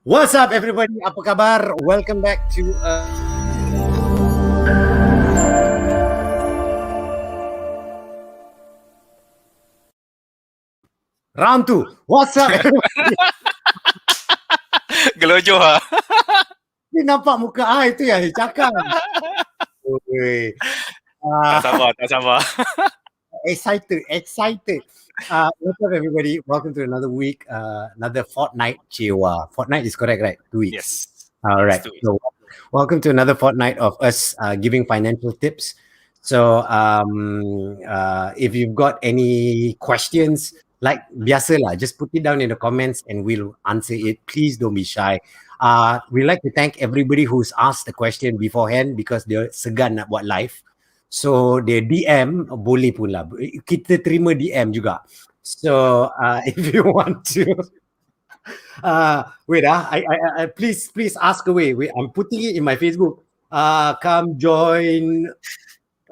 What's up, everybody? Apa kabar? Welcome back to round 2. What's up, everybody? Gelojoh lah. Ni nampak muka itu yang cakap. Oi. Tak sabar. Excited. What's up, everybody? Welcome to another week, another fortnight. Fortnight is correct, right? 2 weeks. Yes. All right. So, welcome to another fortnight of us giving financial tips. So, if you've got any questions, like biasa lah, just put it down in the comments and we'll answer it. Please don't be shy. We'd like to thank everybody who's asked the question beforehand because they're segan nak buat live. So, dia DM boleh pun lah. Kita terima DM juga. So, if you want to... wait, I please ask away. Wait, I'm putting it in my Facebook. Come join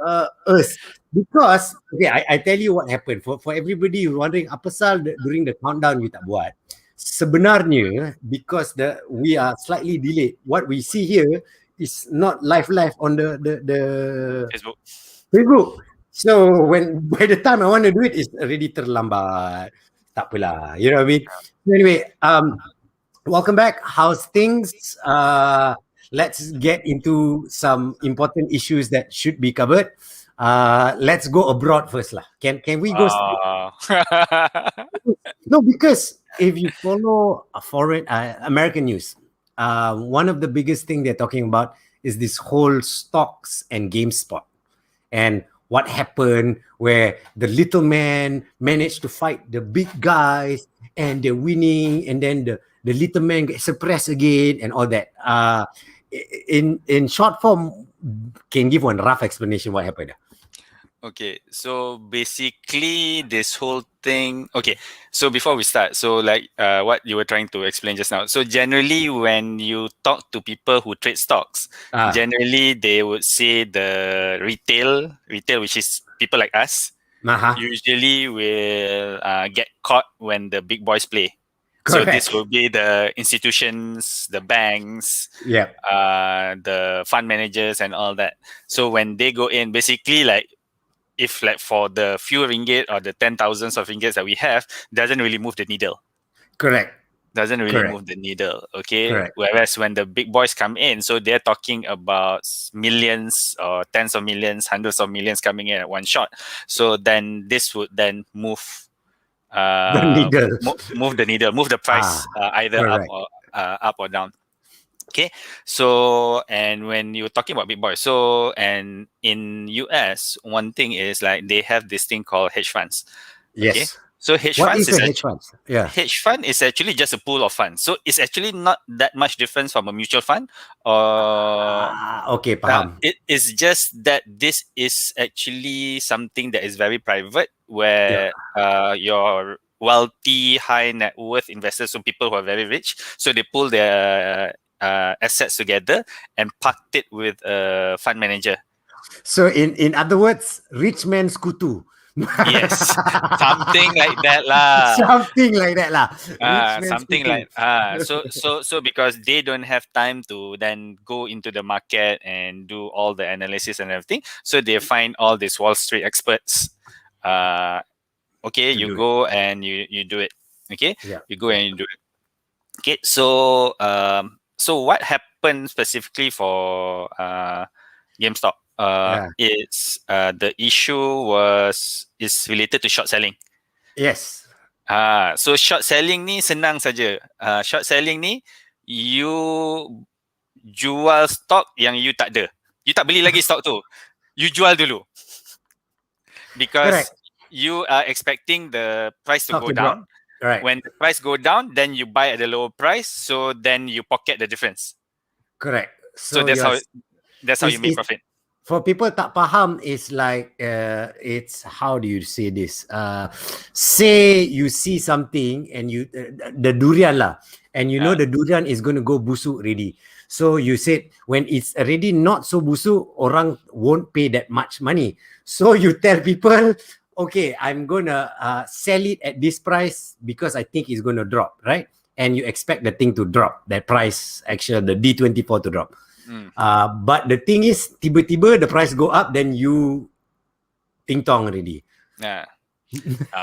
us. Because, okay, I tell you what happened. For everybody who's wondering, apa sal during the countdown you tak buat? Sebenarnya, because we are slightly delayed, what we see here is not live on the Facebook. So by the time I want to do it, it's already terlambat. Tak apalah, you know what I mean? Anyway, welcome back. How's things? Let's get into some important issues that should be covered. Let's go abroad first lah. Can we go? No, because if you follow foreign American news, one of the biggest thing they're talking about is this whole stocks and GameSpot and what happened where the little man managed to fight the big guys and they're winning, and then the little man gets suppressed again and all that. In short form, can give one rough explanation what happened? Okay, so basically this whole thing... Okay, so before we start, so like what you were trying to explain just now. So generally when you talk to people who trade stocks, generally they would say the retail, which is people like us, usually will get caught when the big boys play. Correct. So this will be the institutions, the banks, the fund managers and all that. So when they go in, basically like, if like for the few ringgit or the 10,000s of ringgits that we have, doesn't really move the needle. Correct. Doesn't really move the needle, okay? Correct. Whereas when the big boys come in, so they're talking about millions or tens of millions, hundreds of millions coming in at one shot. So then this would then move the needle. Move the needle, move the price either up or down. Okay, so and when you're talking about big boys, so and in US, one thing is like they have this thing called hedge funds. Yes. Okay? So hedge what funds is a hedge fund? Yeah. Hedge fund is actually just a pool of funds. So it's actually not that much difference from a mutual fund. Okay, paham. It is just that this is actually something that is very private, where your wealthy, high net worth investors, so people who are very rich, so they pull their assets together and parked it with a fund manager. So in other words, rich man's kutu. Yes, something like that lah. Something like that lah. Something like so because they don't have time to then go into the market and do all the analysis and everything, so they find all these Wall Street experts. Okay, you go and you do it. Okay, you go and you do it. Okay, so so what happened specifically for GameStop? It's the issue is related to short selling. Yes. So short selling ni senang saja. Short selling ni you jual stock yang you tak ada. You tak beli lagi stock tu. You jual dulu. Because you are expecting the price to go down. Right. When the price go down, then you buy at the lower price. So then you pocket the difference. Correct. So that's how you make profit. For people tak faham, it's like it's, how do you say this? Say you see something and you the durian lah, and you know the durian is going to go busuk already. So you said when it's already not so busuk, orang won't pay that much money. So you tell people, okay, I'm gonna sell it at this price because I think it's gonna drop, right? and you expect the thing to drop, that price actually the D24 to drop. But the thing is, tiba-tiba the price go up, then you ting tong already. Yeah.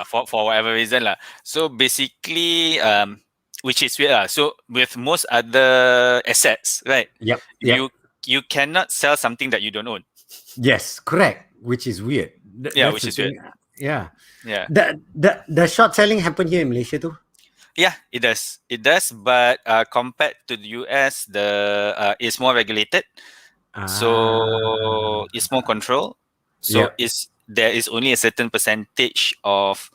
For whatever reason lah. So basically, which is weird. So with most other assets, right? Yep. You cannot sell something that you don't own. Yes, correct. Which is weird. Which is weird. Yeah. Yeah. The short selling happened here in Malaysia too. Yeah, it does. It does, but compared to the US, it's more regulated. So it's more control. So there is only a certain percentage of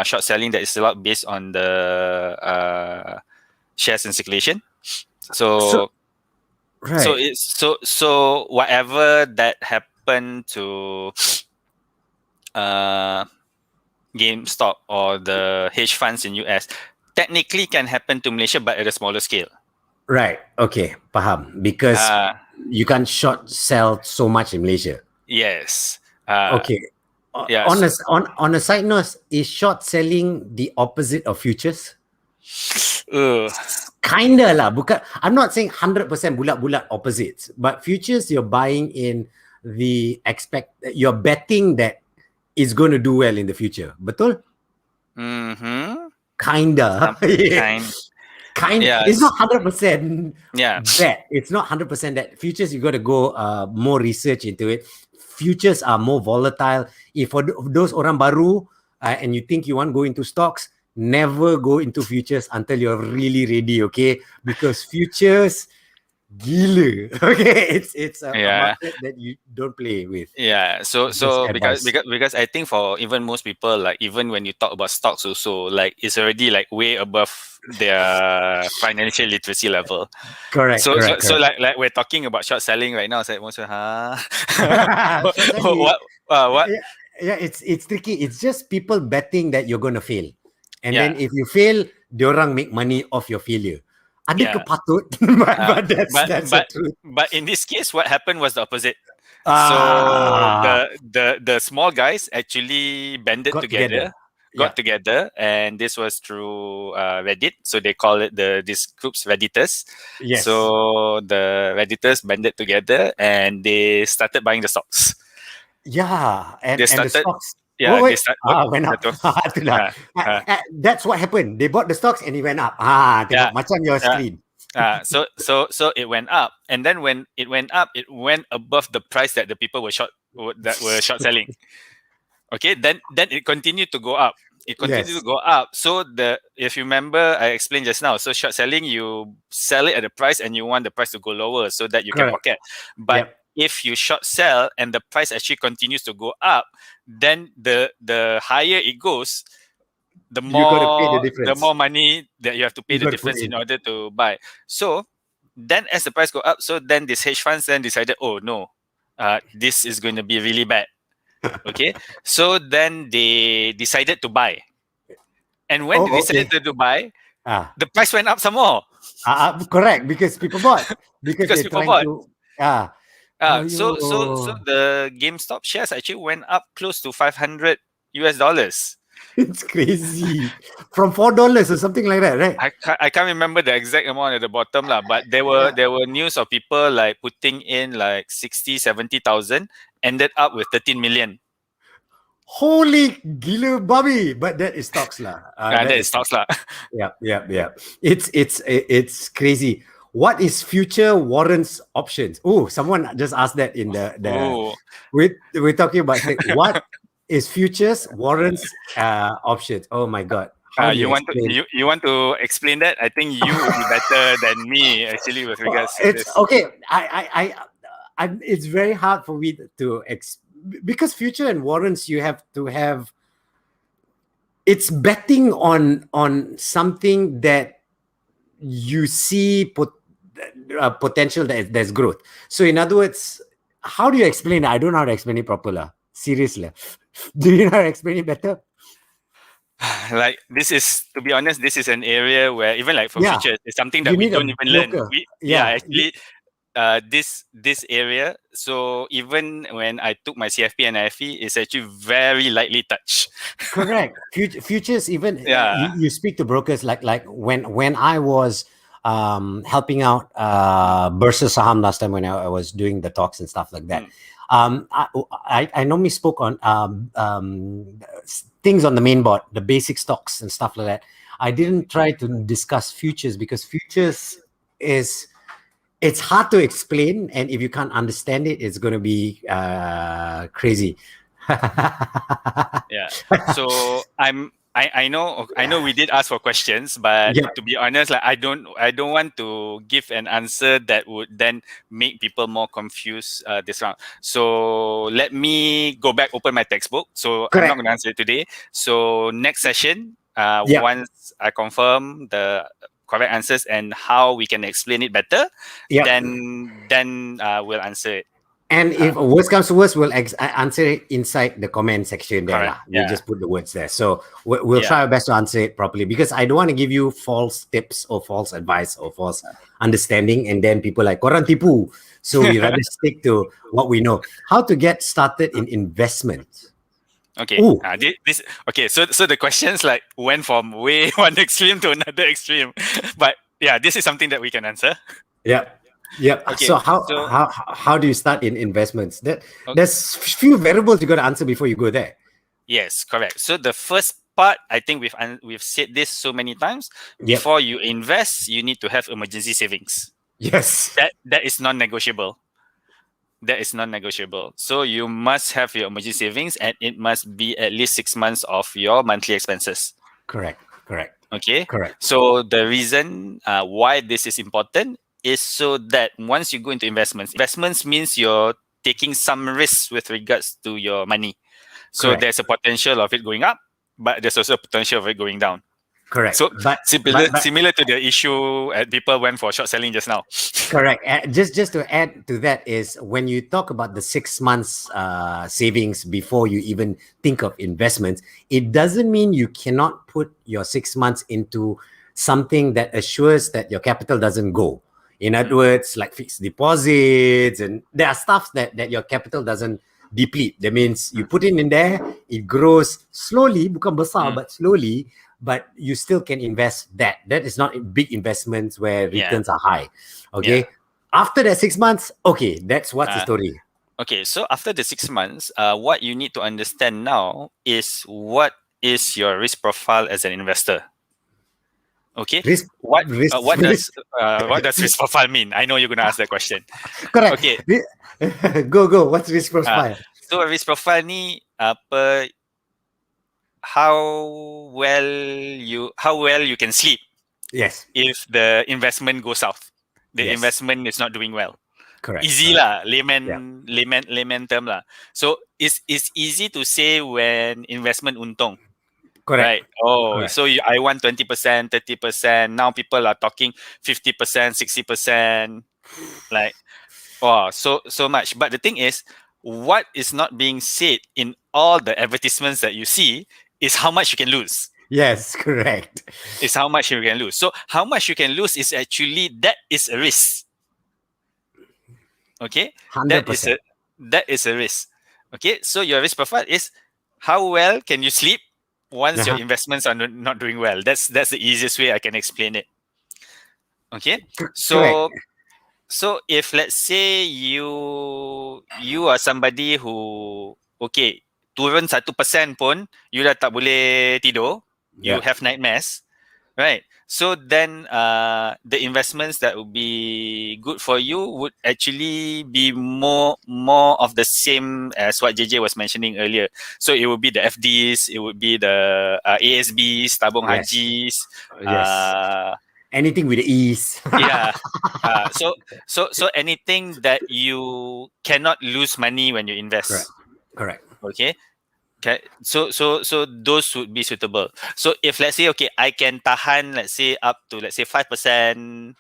short selling that is allowed based on the shares in circulation. So so whatever that happened to GameStop or the hedge funds in US technically can happen to Malaysia, but at a smaller scale. Right. Okay. Paham. Because you can't short sell so much in Malaysia. Yes. Okay. Yeah, on a side note, is short selling the opposite of futures? Kinda lah. Bukan, I'm not saying 100% bulat-bulat opposites, but futures you're buying in you're betting that it's going to do well in the future. Betul? Kinda. Kinda. Yeah. It's not 100% Yeah. bet. It's not 100% that. Futures, you got to go more research into it. Futures are more volatile. If for those orang baru and you think you want to go into stocks, never go into futures until you're really ready, okay? Because futures, gila. Okay, it's a market that you don't play with. Yeah. So because I think for even most people, like even when you talk about stocks also, like it's already like way above their financial literacy level. Correct. So like we're talking about short selling right now. It's like most what? Yeah, it's tricky. It's just people betting that you're gonna fail. And then if you fail, diorang make money off your failure. Ada kepatut, but that's the truth. But in this case, what happened was the opposite. So the small guys actually got together, and this was through Reddit. So they call it this group's Redditors. Yes. So the Redditors banded together and they started buying the stocks. Yeah, and the stocks. Yeah, went up. That's what happened. They bought the stocks and it went up. Tengok macam your screen. So it went up, and then when it went up, it went above the price that the people were short selling. Okay, then it continued to go up. To go up. So if you remember, I explained just now. So short selling, you sell it at a price and you want the price to go lower so that you can pocket. But if you short sell and the price actually continues to go up, then the higher it goes, the more money that you have to pay the difference in order to buy. So then as the price go up, so then this hedge funds then decided, oh no, this is going to be really bad. Okay, so then they decided to buy, and when they decided to buy, the price went up some more. Correct, because people bought. Because people bought. So the GameStop shares actually went up close to $500. It's crazy. From $4 or something like that, right? I can't remember the exact amount at the bottom lah, but there were news of people like putting in like 60,000-70,000, ended up with 13 million. Holy gila babi! But that is stocks lah. That is stocks lah. Yeah. It's crazy. What is future warrants options? Oh, someone just asked that in the we're talking about what is futures warrants options. Oh my god. You want to explain that? I think you would be better than me actually with regards to this. Okay. It's very hard for me to because future and warrants you have to have. It's betting on something that you see potential that there's growth. So in other words, how do you explain it? I don't know how to explain it properly. Seriously, do you know how to explain it better? Like this is, to be honest, this is an area where even like for futures, it's something that we don't even learn. Actually, this area. So even when I took my CFP and IFE, it's actually very lightly touched. Correct. Futures, even Yeah. you speak to brokers like when I was helping out Bursa Saham last time when I was doing the talks and stuff like that. Mm. I normally spoke on things on the main board, the basic stocks and stuff like that. I didn't try to discuss futures because futures is it's hard to explain, and if you can't understand it, it's going to be crazy. Yeah. So I know we did ask for questions, but Yeah. to be honest, like I don't want to give an answer that would then make people more confused this round. So let me go back, open my textbook. So I'm not Correct. going to answer it today. So next session, Yeah. once I confirm the correct answers and how we can explain it better, Yeah. then we'll answer it. And if worst comes to worst, we'll answer it inside the comment section there. Correct. Lah. We'll Yeah. just put the words there. So we'll Yeah. try our best to answer it properly because I don't want to give you false tips or false advice or false understanding. And then people like, Koran tipu. So we rather stick to what we know. How to get started in investment. Okay. Ooh. This okay. So the questions like went from way one extreme to another extreme, but yeah, this is something that we can answer. Yeah. Yeah. Okay. So So how do you start in investments? okay. There's few variables you got to answer before you go there. Yes, correct. So the first part, I think we've said this so many times. Yep. Before you invest, you need to have emergency savings. Yes. That is non-negotiable. That is non-negotiable. So you must have your emergency savings, and it must be at least 6 months of your monthly expenses. Correct. Okay. Correct. So the reason why this is important is so that once you go into investments means you're taking some risks with regards to your money. So Correct. there's a potential of it going up, but there's also a potential of it going down. Correct. So But similar to the issue people went for short selling just now. correct. Just to add to that is when you talk about the 6 months savings before you even think of investments, it doesn't mean you cannot put your 6 months into something that assures that your capital doesn't go. In other words, like fixed deposits, and there are stuff that your capital doesn't deplete. That means you put it in there, it grows slowly, bukan besar, but slowly, but you still can invest that. That is not big investments where returns are high. Okay. Yeah. After that 6 months, okay, that's what's the story. Okay, so after the 6 months, what you need to understand now is what is your risk profile as an investor. Okay, what does risk profile mean? I know you're going to ask that question. Correct. Okay, go. What's risk profile? So risk profile ni apa? How well you can sleep. Yes. If the investment goes south, the Yes. investment is not doing well. Correct. Easy lah, layman term lah. So it's easy to say when investment untung. Correct. Right. Oh, Correct. so I want 20%, 30%. Now people are talking 50%, 60%. Like, oh, so much. But the thing is, what is not being said in all the advertisements that you see is how much you can lose. Yes, correct. Is how much you can lose. So how much you can lose is actually that is a risk. Okay, 100%. That is a risk. Okay, so your risk profile is how well can you sleep once your investments are not doing well. That's the easiest way I can explain it. Okay, so Correct. so if let's say you are somebody who okay turun 1% pun you dah tak boleh tidur, you have nightmares, right? So then the investments that would be good for you would actually be more of the same as what JJ was mentioning earlier. So it would be the FDs, it would be the ASBs, tabung hajis, anything with the ease. yeah. So anything that you cannot lose money when you invest. Correct. Okay. So those would be suitable. So if let's say okay, I can tahan let's say up to let's say 5%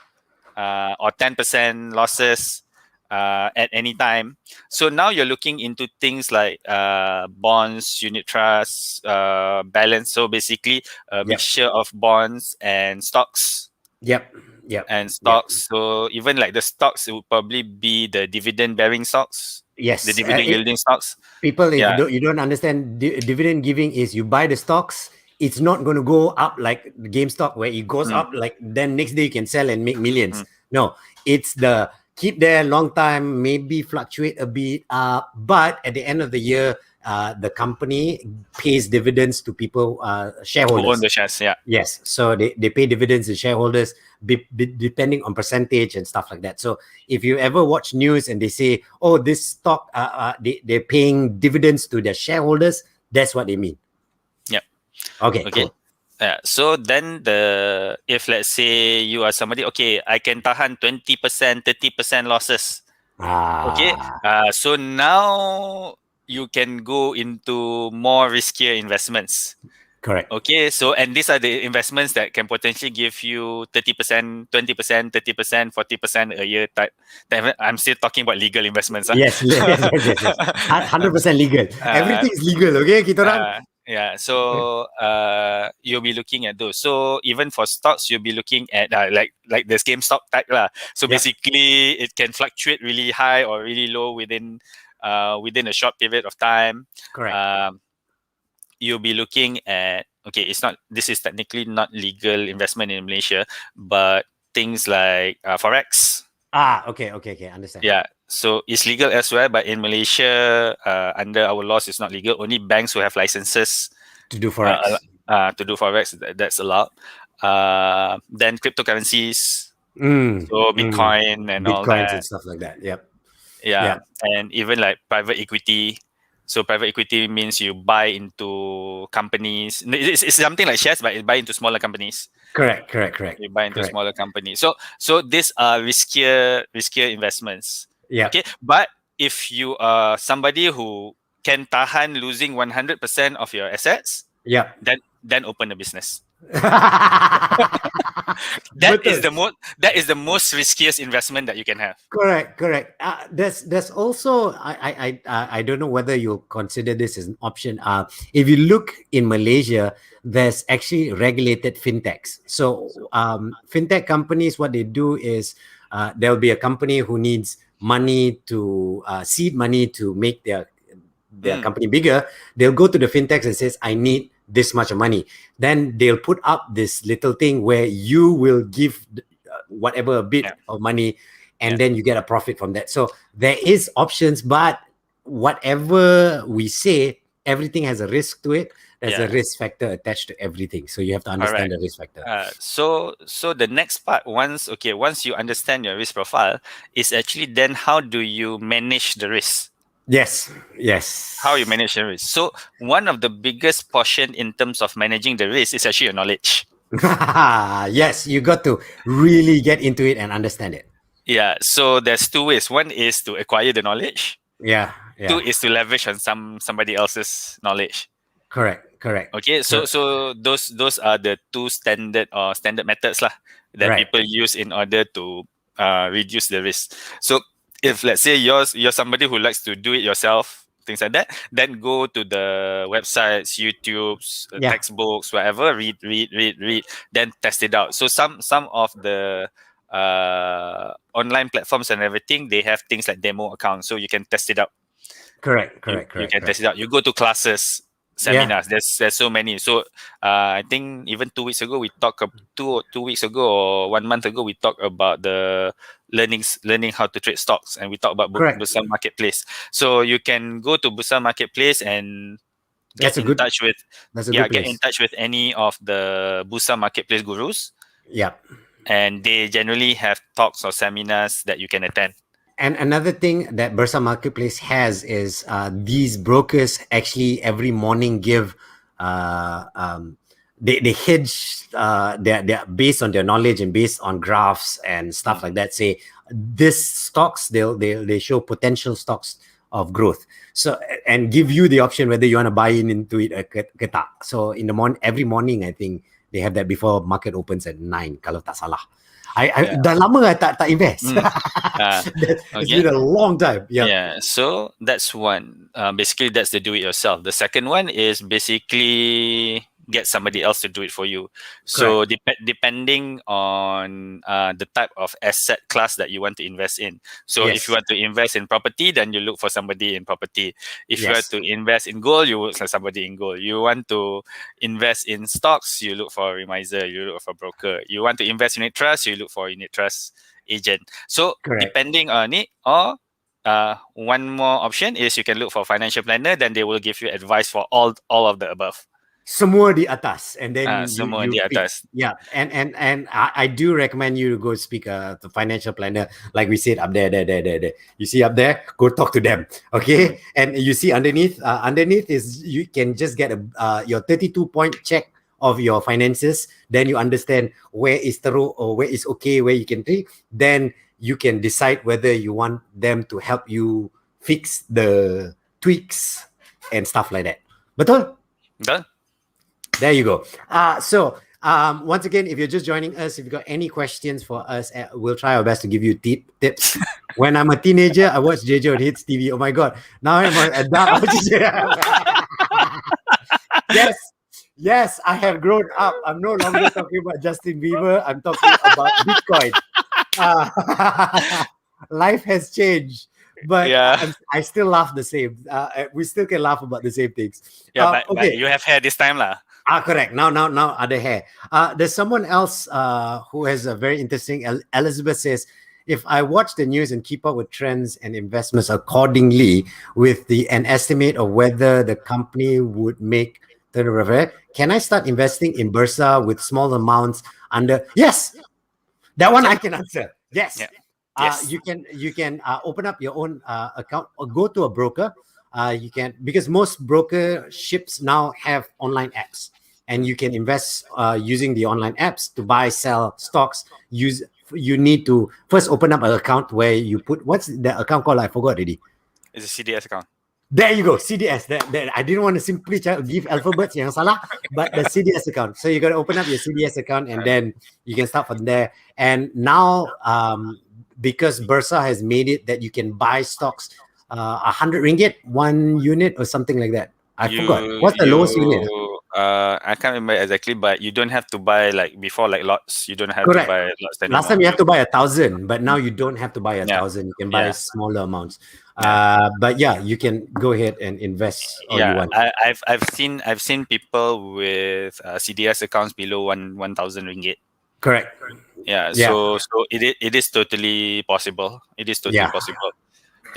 or 10% losses at any time. So now you're looking into things like bonds, unit trusts, balance. So basically a mixture of bonds and stocks. Yep. Yep. And Yep. stocks. So even like the stocks, it would probably be the dividend bearing stocks, the Yes. dividend yielding stocks. People, if Yeah. you don't understand, dividend giving is you buy the stocks. It's not going to go up like GameStop where it goes Mm, up like then next day you can sell and make millions. mm. No, it's the keep there long time, maybe fluctuate a bit, but at the end of the year, the company pays dividends to people, Who own shareholders. the shares? Yeah. Yes, so they pay dividends to shareholders depending on percentage and stuff like that. So if you ever watch news and they say, "Oh, this stock, they're paying dividends to their shareholders," that's what they mean. Yeah. Okay, Okay. cool. Yeah. So then if let's say you are somebody, okay, I can tahan 20%, 30% losses. Okay. Ah, So now you can go into more riskier investments. correct. Okay, so and these are the investments that can potentially give you 30%, 20%, 30%, 40% a year type. I'm still talking about legal investments. Yes, yes. 100% legal. uh, Everything is legal. Okay, kita orang. yeah, so you'll be looking at those. So even for stocks, you'll be looking at like this GameStop type lah. So Yep, basically, it can fluctuate really high or really low within a short period of time. correct. Um, you'll be looking at, okay, this is technically not legal investment in Malaysia, but things like forex. Okay. Understand. Yeah, so it's legal elsewhere, but in Malaysia, under our laws, it's not legal. Only banks who have licenses To do forex. to do forex, that's allowed. Then cryptocurrencies, so Mm. Bitcoin and all Bitcoins and that. stuff like that. Yep. Yeah, Yep. and even like private equity. So private equity means you buy into companies. It's something like shares, but you buy into smaller companies. Correct. You buy into Correct. smaller companies. So these are riskier investments. Yep. Okay, but if you are somebody who can tahan losing 100% of your assets, Yep. then open a business. Betul. That is the most riskiest investment that you can have. Correct. There's also I don't know whether you'll consider this as an option. If you look in Malaysia, there's actually regulated fintechs. So fintech companies, what they do is there'll be a company who needs money to seed money to make their company bigger. They'll go to the fintechs and says, "I need this much of money." Then they'll put up this little thing where you will give whatever a bit Yeah. of money, and Yeah. then you get a profit from that. So there is options, but whatever we say, everything has a risk to it. There's a Yeah. risk factor attached to everything, so you have to understand Correct. the risk factor. So the next part, once you understand your risk profile, is actually then how do you manage the risk? Yes. How you manage the risk. So one of the biggest portion in terms of managing the risk is actually your knowledge. Yes, you got to really get into it and understand it. Yeah. So there's two ways. One is to acquire the knowledge. Yeah. Two is to leverage on somebody else's knowledge. Correct. Okay. So those are the two standard methods lah that Right. people use in order to reduce the risk. So if let's say you're somebody who likes to do it yourself, things like that, then go to the websites, YouTube's, Yeah. textbooks, whatever, read, then test it out. So some of the online platforms and everything, they have things like demo accounts, so you can test it out. Correct. You can test it out. You go to classes, seminars. There's so many. So I think even 2 weeks ago we talked 2 weeks ago or 1 month ago we talked about the learning how to trade stocks, and we talked about Correct. Bursa Marketplace. So you can go to Bursa Marketplace and get in touch with any of the Bursa Marketplace gurus. Yeah. And they generally have talks or seminars that you can attend. And another thing that Bursa Marketplace has is these brokers actually every morning give they hedge they're based on their knowledge and based on graphs and stuff like that. Say this stocks they show potential stocks of growth. So and give you the option whether you want to buy into it ke tak. So in the morning, every morning I think they have that before market opens at 9 kalau tak salah. I dah lama tak invest. It's been a long time. Yeah. So that's one. Basically, that's the do it yourself. The second one is basically get somebody else to do it for you. So depending on the type of asset class that you want to invest in. So if you want to invest in property, then you look for somebody in property. If you want to invest in gold, you look for somebody in gold. You want to invest in stocks, you look for a remiser, you look for a broker. You want to invest in unit trust, you look for a unit trust agent. So depending on it, or one more option is you can look for a financial planner, then they will give you advice for all of the above. Semua di atas, and then semua you di pick. atas. Yeah, and I do recommend you to go speak to financial planner, like we said up there. You see up there, go talk to them, okay? And you see underneath is you can just get your 32-point check of your finances. Then you understand where is teruk or where is okay, where you can take. Then you can decide whether you want them to help you fix the tweaks and stuff like that. Betul? Betul. There you go. So once again, if you're just joining us, if you've got any questions for us, we'll try our best to give you tips. When I'm a teenager, I watched JJ on Hits TV. Oh my God. Now I'm an adult. Yes, I have grown up. I'm no longer talking about Justin Bieber. I'm talking about Bitcoin. Life has changed. But I still laugh the same. We still can laugh about the same things. But you have hair this time lah. Correct. Now other hair. There's someone else who has a very interesting. Elizabeth says, if I watch the news and keep up with trends and investments accordingly with an estimate of whether the company would make turnover, can I start investing in Bursa with small amounts under? Yes, that one I can answer. Yes. Yeah. Yes. You can open up your own account or go to a broker. You can, because most brokerships now have online apps, and you can invest using the online apps to buy, sell stocks. You need to first open up an account where you put, what's the account called? I forgot already. It's a CDS account. There you go, CDS. That I didn't want to simply give alphabets yang salah, but the CDS account. So you got to open up your CDS account, and then you can start from there. And now, because Bursa has made it that you can buy stocks 100 ringgit, 1 unit or something like that. I forgot. What's the lowest unit? I can't remember exactly, but you don't have to buy like before, like lots. You don't have to buy lots anymore. Last time you have to buy 1,000, but now you don't have to buy 1,000. You can buy smaller amounts. But yeah, you can go ahead and invest all you want. I've seen people with CDS accounts below 1,000 ringgit. Correct. Yeah. So it is totally possible. It is totally possible.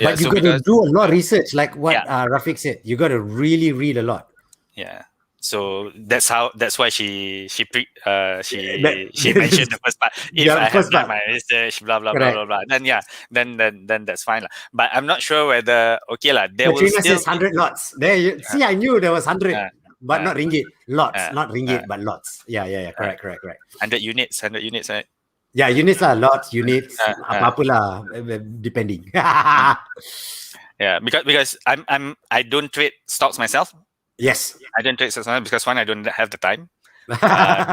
But you got to do a lot of research, like what Rafiq said. You got to really read a lot. Yeah. So that's why she mentioned the first part. If I have done my research, blah blah blah blah blah, then that's fine lah. But I'm not sure whether there will still says 100 lots. There see, I knew there was 100, but not ringgit. Lots, not ringgit, but lots. Yeah. Correct. 100 units, right? Yeah, units lah, lots, units, apa lah, depending. Yeah, because I don't trade stocks myself. Yes, I don't trade stocks myself because one, I don't have the time.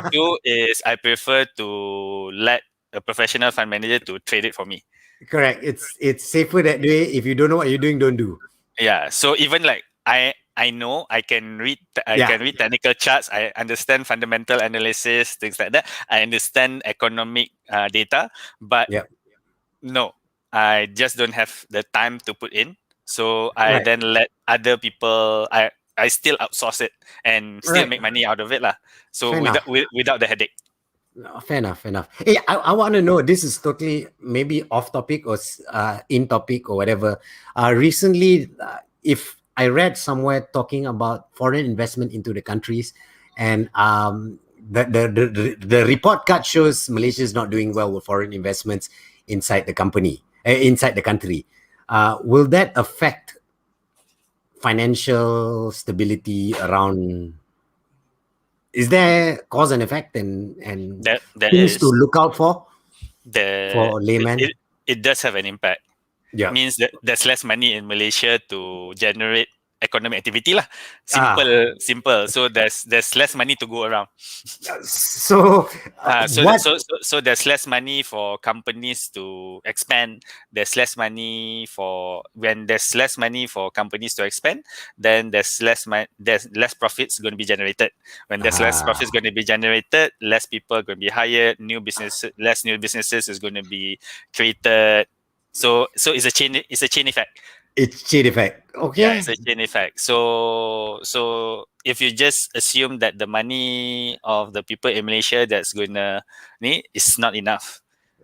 Two is I prefer to let a professional fund manager to trade it for me. Correct. It's safer that way. If you don't know what you're doing, don't do. Yeah. So even like I know I can read technical charts. I understand fundamental analysis, things like that. I understand economic data, but no, I just don't have the time to put in. So I then let other people. I still outsource it and still make money out of it lah. So without the headache. No, fair enough. Hey, I want to know, this is totally maybe off topic or in topic or whatever. Recently, if I read somewhere talking about foreign investment into the countries, and the report card shows Malaysia is not doing well with foreign investments inside the country. Will that affect financial stability around? Is there cause and effect and there things to look out for layman? It does have an impact. Yeah, it means that there's less money in Malaysia to generate economic activity lah. Simple. So there's less money to go around. So what? So there's less money for companies to expand. There's less money for when there's less money for companies to expand, then there's less profits going to be generated. When there's less profits going to be generated, less people are going to be hired. Less new businesses is going to be created. So it's a chain. It's a chain effect. It's chain effect. Yeah, Okay. it's a chain effect. So if you just assume that the money of the people in Malaysia that's gonna need is not enough.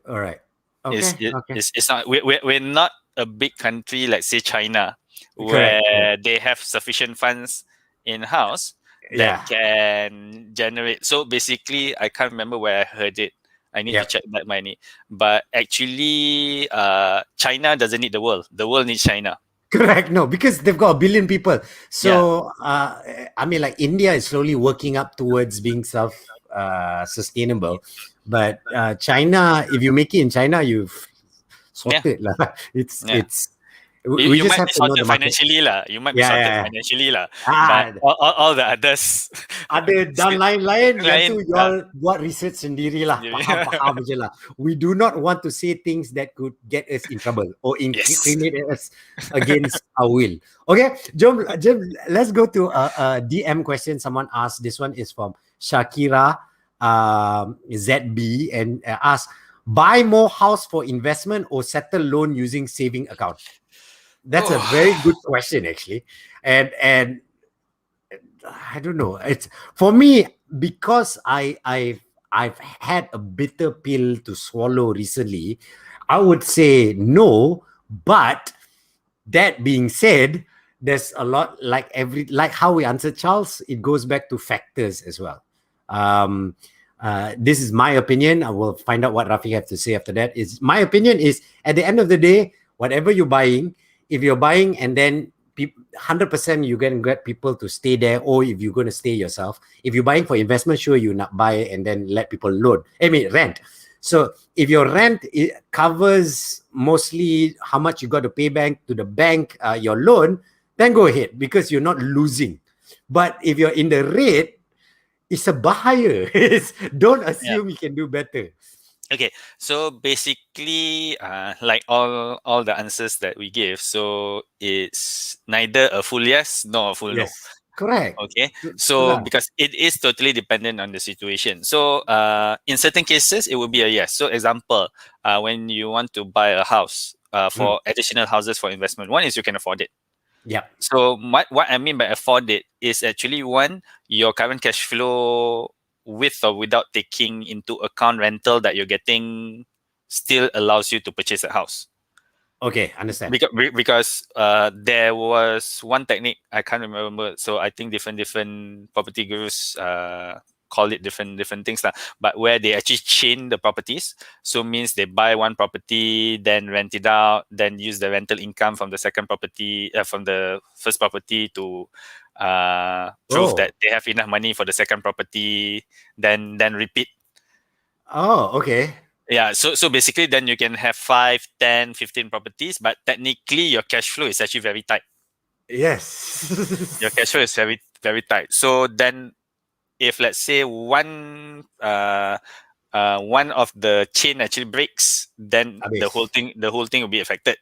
All right. Okay. Okay. It's not. We're not a big country like say China, Correct. where they have sufficient funds in house that Yeah. can generate. So basically, I can't remember where I heard it. I need to Yep. check that money. But actually, China doesn't need the world. The world needs China. Correct. No, because they've got 1 billion people. So I mean, like India is slowly working up towards being self sustainable, but China, if you make it in China, you've sorted lah. It's Yeah. we You just might have be to know sorted the market. financially lah. You might be Yeah, sorted yeah, yeah. financially lah. But Ah, all the others. ada dan lain-lain yang tu Lain. y'all buat research sendiri lah, faham je lah. We do not want to say things that could get us in trouble or Yes. incriminate us against our will. Okay, jom, let's go to a DM question someone asked. This one is from Shakira ZB and asked, buy more house for investment or settle loan using saving account? That's a very good question actually. And I don't know. It's for me because I've had a bitter pill to swallow recently. I would say no, but that being said, there's a lot like how we answered Charles. It goes back to factors as well. This is my opinion. I will find out what Rafiq have to say after that. Is my opinion is at the end of the day, whatever you're buying, if you're buying and then 100% you're going to get people to stay there, or if you're going to stay yourself. If you're buying for investment, sure, you not buy and then let people loan. I mean, rent. So if your rent it covers mostly how much you got to pay back to the bank, your loan, then go ahead because you're not losing. But if you're in the rate, it's a buyer. Don't assume you can do better. Okay, so basically, like all the answers that we give, so it's neither a full yes nor a full no. Correct. Okay, so because it is totally dependent on the situation. So in certain cases, it will be a yes. So example, when you want to buy a house for additional houses for investment, one is you can afford it. Yeah. So what I mean by afford it is actually one, your current cash flow with or without taking into account rental that you're getting still allows you to purchase a house. Okay, understand. Because there was one technique, I can't remember. So I think different property gurus call it different things lah. But where they actually chain the properties, so means they buy one property, then rent it out, then use the rental income from the second property, from the first property to prove that they have enough money for the second property, then repeat. Oh, okay. Yeah, so basically then you can have 5, 10, 15 properties, but technically your cash flow is actually very tight. Yes. Your cash flow is very, very tight. So then if let's say one of the chain actually breaks, then the whole thing will be affected.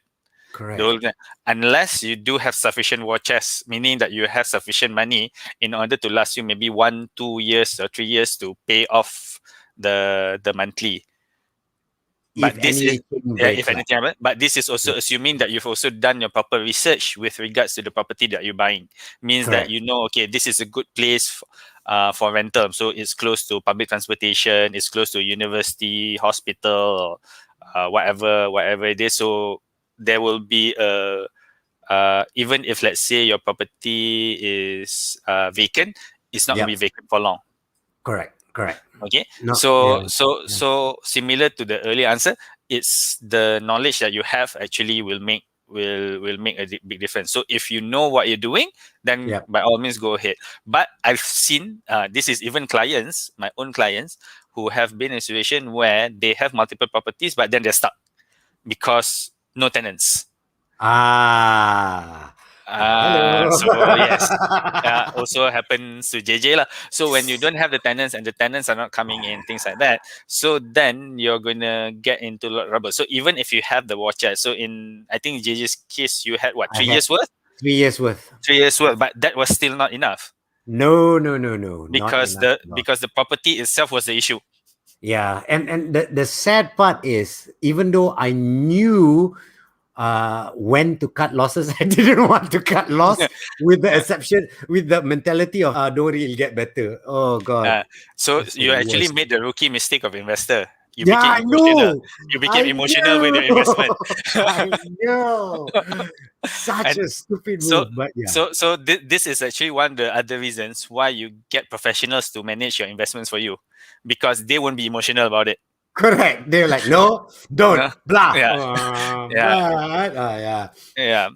Correct. Unless you do have sufficient war chest, meaning that you have sufficient money in order to last you maybe 1, 2 years or 3 years to pay off the monthly. But this is if anything happens. But this is also assuming that you've also done your proper research with regards to the property that you're buying. Means that you know, okay, this is a good place for rental. So it's close to public transportation, it's close to university, hospital, or whatever it is. So there will be even if let's say your property is vacant, it's not going to be vacant for long. Correct. Okay, so similar to the earlier answer, it's the knowledge that you have actually will make a big difference. So if you know what you're doing, then by all means go ahead. But I've seen this is even clients, my own clients, who have been in a situation where they have multiple properties, but then they're stuck because no tenants. Hello. So yes, also happens to JJ lah. So when you don't have the tenants and the tenants are not coming in, things like that. So then you're gonna get into a lot of trouble. So even if you have the watcher, so in I think JJ's case, you had what I 3 years had worth, 3 years worth. 3 years worth, but that was still not enough No, no, no, no, not because enough. No. the property itself was the issue. Yeah, and the sad part is, even though I knew when to cut losses, I didn't want to cut loss with the Uh, exception, with the mentality of don't worry, it'll get better. Oh God, so that's the you actually worst. made the rookie mistake of investor. You Yeah, became I emotional. know. You became I emotional with your investment. know. I know. Such And a stupid so move, but yeah. this is actually one of the other reasons why you get professionals to manage your investments for you, because they won't be emotional about it. Correct. They're like, no, don't, No? blah. Yeah, yeah, But yeah. yeah.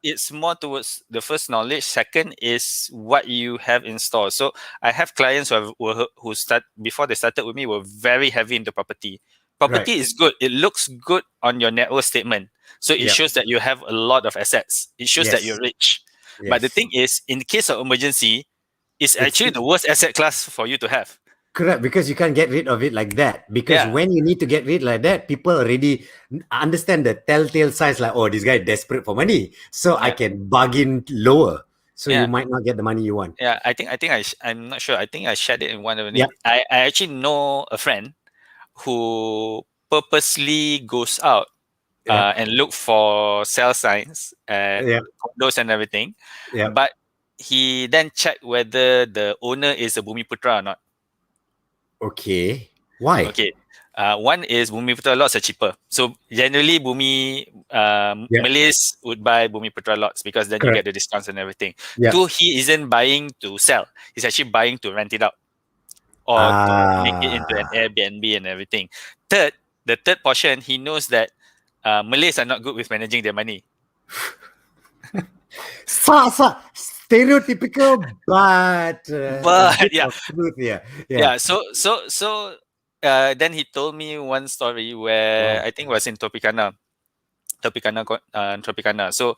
It's more towards the first knowledge. Second is what you have in store. So I have clients who start before they started with me were very heavy into property. Right. Property is good. It looks good on your net worth statement. So it Yep. shows that you have a lot of assets. It shows that Yes. you're rich. But the Yes. thing is, in case of emergency, it's It's actually the worst asset class for you to have. correct because you can't get rid of it like that. Because Yeah, when you need to get rid like that, people already understand the telltale signs like, oh, this guy is desperate for money. So I yeah, can bargain lower. So you yeah. might not get the money you want. Yeah, I'm not sure. I think I shared it in one of the Yep. name. I actually know a friend who purposely goes out Yep. and look for sell signs at Yep. condos and everything, Yep. but he then checked whether the owner is a Bumiputra or not. Okay. Why? Okay. One is Bumiputra lots are cheaper. So generally, Yeah. Malays would buy Bumiputra lots because then you get Correct. the discounts and everything. Yeah. Two, he isn't buying to sell. He's actually buying to rent it out or to make it into an Ah. Airbnb and everything. Third, the third portion, he knows that Malays are not good with managing their money. Stereotypical, but a But bit yeah, of truth. Yeah. yeah. Yeah. Then he told me one story where Wow. I think it was in Tropicana. So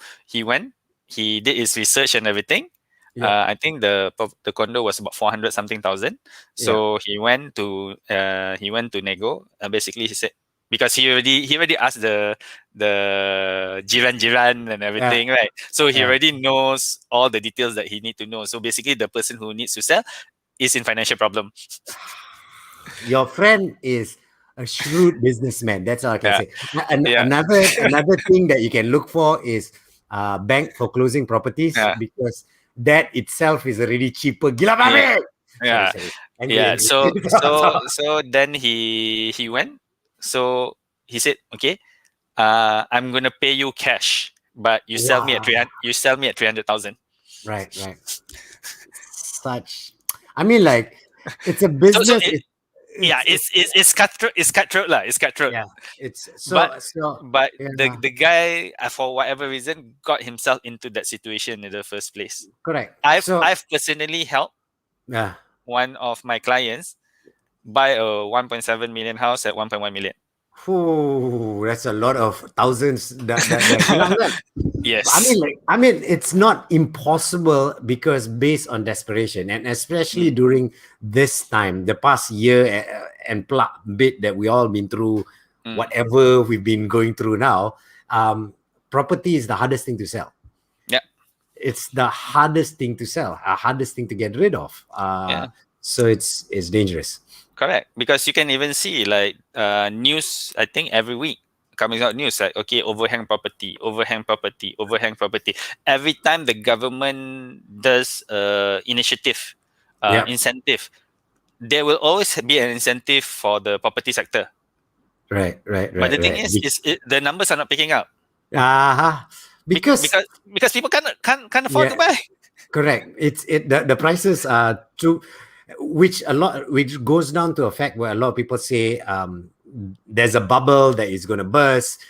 he did his research and everything. Yep. I think the condo was about 400 something thousand. Yeah. So he went to nego. Basically, he said because he already asked the jiran and Yeah. everything, right? So he Yeah. already knows all the details that he need to know. So basically, the person who needs to sell is in financial problem. Your friend is a shrewd businessman. That's all I can Yeah, say. yeah, Another thing that you can look for is bank foreclosing properties yeah, because that itself is already cheaper. Gila yeah, babi! Sorry, yeah. sorry. Angry, Yeah. angry. So then he went. So he said, okay, I'm gonna pay you cash, but Wow. you sell me at 300,000. Right, right. Such. I mean, like, it's a So business. it's cutthroat. It's cutthroat lah. It's cutthroat. Yeah. It's But so. the Yeah. the guy for whatever reason got himself into that situation in the first place. Correct. So I've personally helped yeah. one of my clients buy a 1.7 million house at 1.1 million. Whew, that's a lot of thousands. That hilang kan? Yes. I mean, it's not impossible because based on desperation, and especially Mm, during this time, the past year and bit that we all been through, mm. whatever we've been going through now, property is the hardest thing to sell. Yeah. It's the hardest thing to sell, hardest thing to get rid of. Yeah. So it's dangerous. Correct, because you can even see like news. I think every week coming out news like okay, overhang property, overhang property, overhang property. Every time the government does initiative, Yeah. incentive, there will always be an incentive for the property sector. Right. But the thing is the numbers are not picking up Uh-huh. Because because people can't afford yeah, to buy. correct. The prices are too, which goes down to a fact where a lot of people say there's a bubble that is going to burst.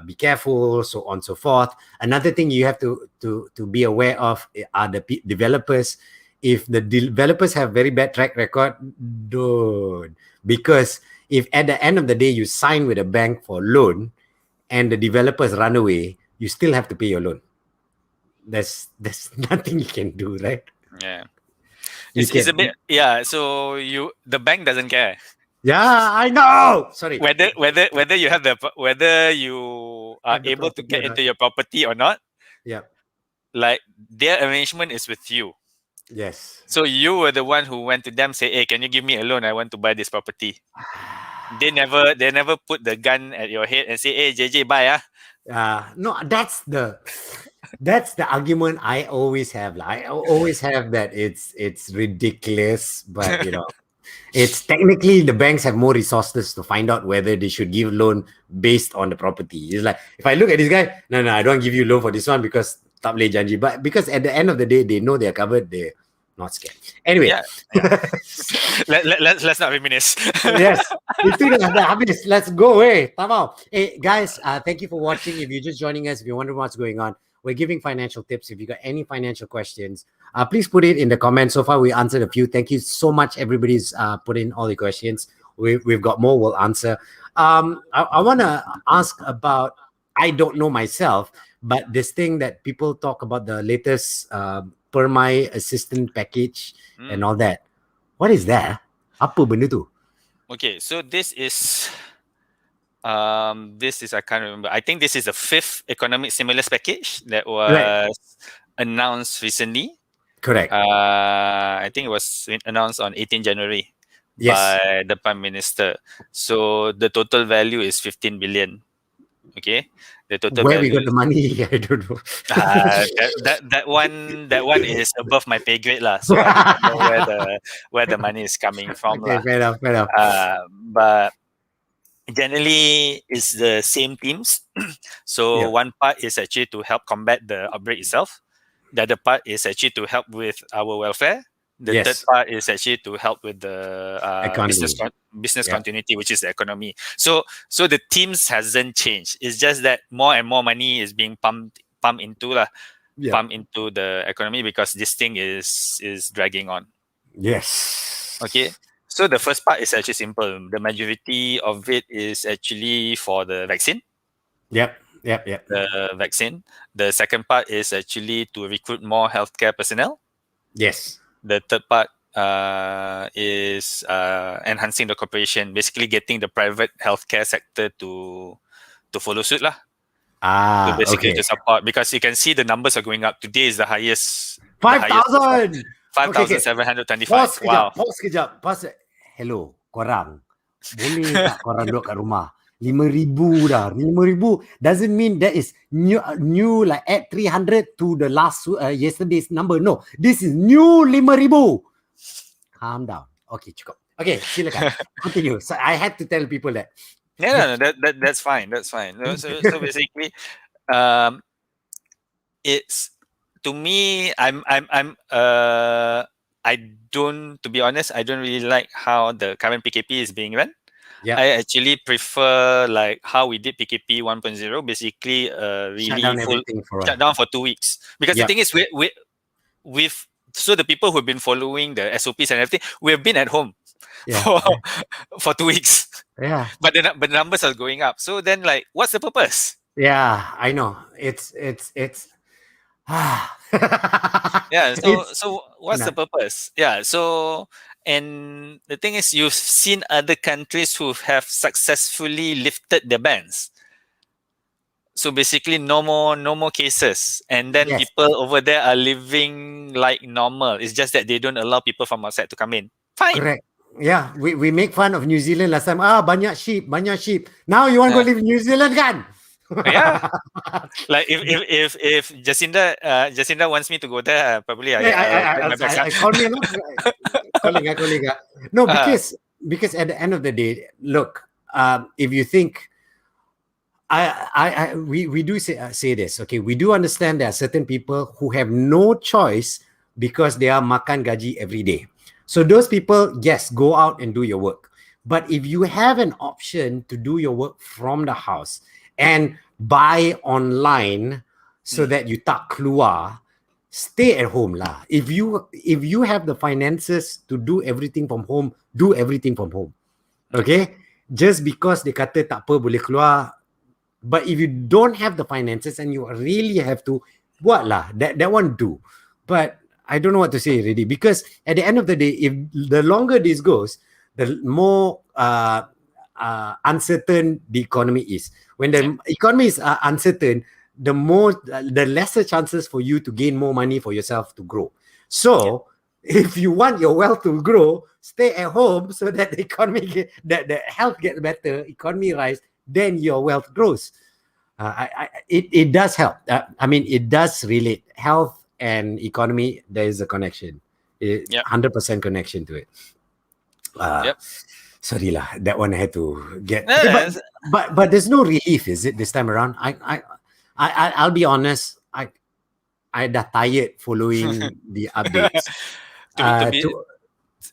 Be careful, so on so forth. Another thing you have to be aware of are the developers. If the developers have very bad track record, don't, because if at the end of the day you sign with a bank for loan and the developers run away, you still have to pay your loan. There's nothing you can do, right? Yeah. You It's a can, bit, so the bank doesn't care yeah, I know. Sorry. whether you have whether you are Have the able to property get or not. into your property or not. Yeah. Like, their arrangement is with you. Yes. So you were the one who went to them, say, "Hey, can you give me a loan? I want to buy this property." They never put the gun at your head and say, "Hey, JJ, buy ah." No, that's the argument I always have. I always have that it's ridiculous, but it's technically the banks have more resources to find out whether they should give loan based on the property. It's like, if I look at this guy, no, I don't give you loan for this one because tak boleh janji. But because at the end of the day, they know they're covered, they're not scared. Anyway. Yeah, yeah. Let's not reminisce. Yes. Itu dah habis. Let's go. Hey, tamam. Hey, guys, thank you for watching. If you're just joining us, if you're wondering what's going on, we're giving financial tips. If you got any financial questions, please put it in the comments. So far, we answered a few. Thank you so much. Everybody's put in all the questions. We've got more. We'll answer. I want to ask about, I don't know myself, but this thing that people talk about, the latest Permai assistant package and all that. What is that? Apa benda tu? Okay, so this is I can't remember. I think this is the 5th economic stimulus package that was announced recently. Correct. I think it was announced on 18 January by the Prime Minister. So the total value is 15 billion. Okay, the total where value we got the money, I don't know. that one is above my pay grade lah. So I do not know where the money is coming from. Okay, fair enough. But generally, it's the same themes. So one part is actually to help combat the outbreak itself. The other part is actually to help with our welfare. The third part is actually to help with the business continuity, which is the economy. So the themes hasn't changed. It's just that more and more money is being pumped into the economy because this thing is dragging on. Yes. Okay. So the first part is actually simple. The majority of it is actually for the vaccine. Yep. The vaccine. The second part is actually to recruit more healthcare personnel. Yes. The third part is enhancing the cooperation, basically getting the private healthcare sector to follow suit lah. To basically to support, because you can see the numbers are going up. Today is the highest. 5,000. 5,725. Wow. Pause kejap. Hello, korang. Boleh tak korang duduk kat rumah? 5,000 dah. 5,000 doesn't mean that is new like add 300 to the last yesterday's number. No, this is new 5,000. Calm down. Okay, cukup. Okay, silakan. Continue. So I had to tell people that. No, that's fine. That's fine. So basically, it's, to me, to be honest, I don't really like how the current PKP is being run. Yeah. I actually prefer like how we did PKP 1.0, basically really shut down for 2 weeks. Because the thing is, so the people who've been following the SOPs and everything, we've been at home for 2 weeks. Yeah. But the numbers are going up. So then, like, what's the purpose? Yeah, I know. It's yeah. So what's the purpose? Yeah. So, and the thing is, you've seen other countries who have successfully lifted their bans. So basically, no more cases, and then people over there are living like normal. It's just that they don't allow people from outside to come in. Fine. Correct. Yeah, we make fun of New Zealand last time. Banyak sheep. Now you want to go live in New Zealand, kan? Yeah. Like if Jacinda wants me to go there, probably I call me calling. No, because at the end of the day, look, if you think, we do say this, okay, we do understand there are certain people who have no choice because they are makan gaji every day. So those people, yes, go out and do your work. But if you have an option to do your work from the house and buy online so that you tak keluar, stay at home lah. If you have the finances to do everything from home, do everything from home. Okay? Just because they kata tak apa boleh keluar, But if you don't have the finances and you really have to, what lah, that one do. But I don't know what to say really, because at the end of the day, if the longer this goes, the more uncertain the economy is. When the economy is uncertain, the lesser chances for you to gain more money for yourself to grow. So if you want your wealth to grow, stay at home so that the economy that the health gets better, economy rise, then your wealth grows. It does help. I mean, it does relate. Health and economy, there is a connection. 100% connection to it. Sorry lah, that one I had to get. But there's no relief, is it, this time around? I'll be honest. I dah tired following the updates.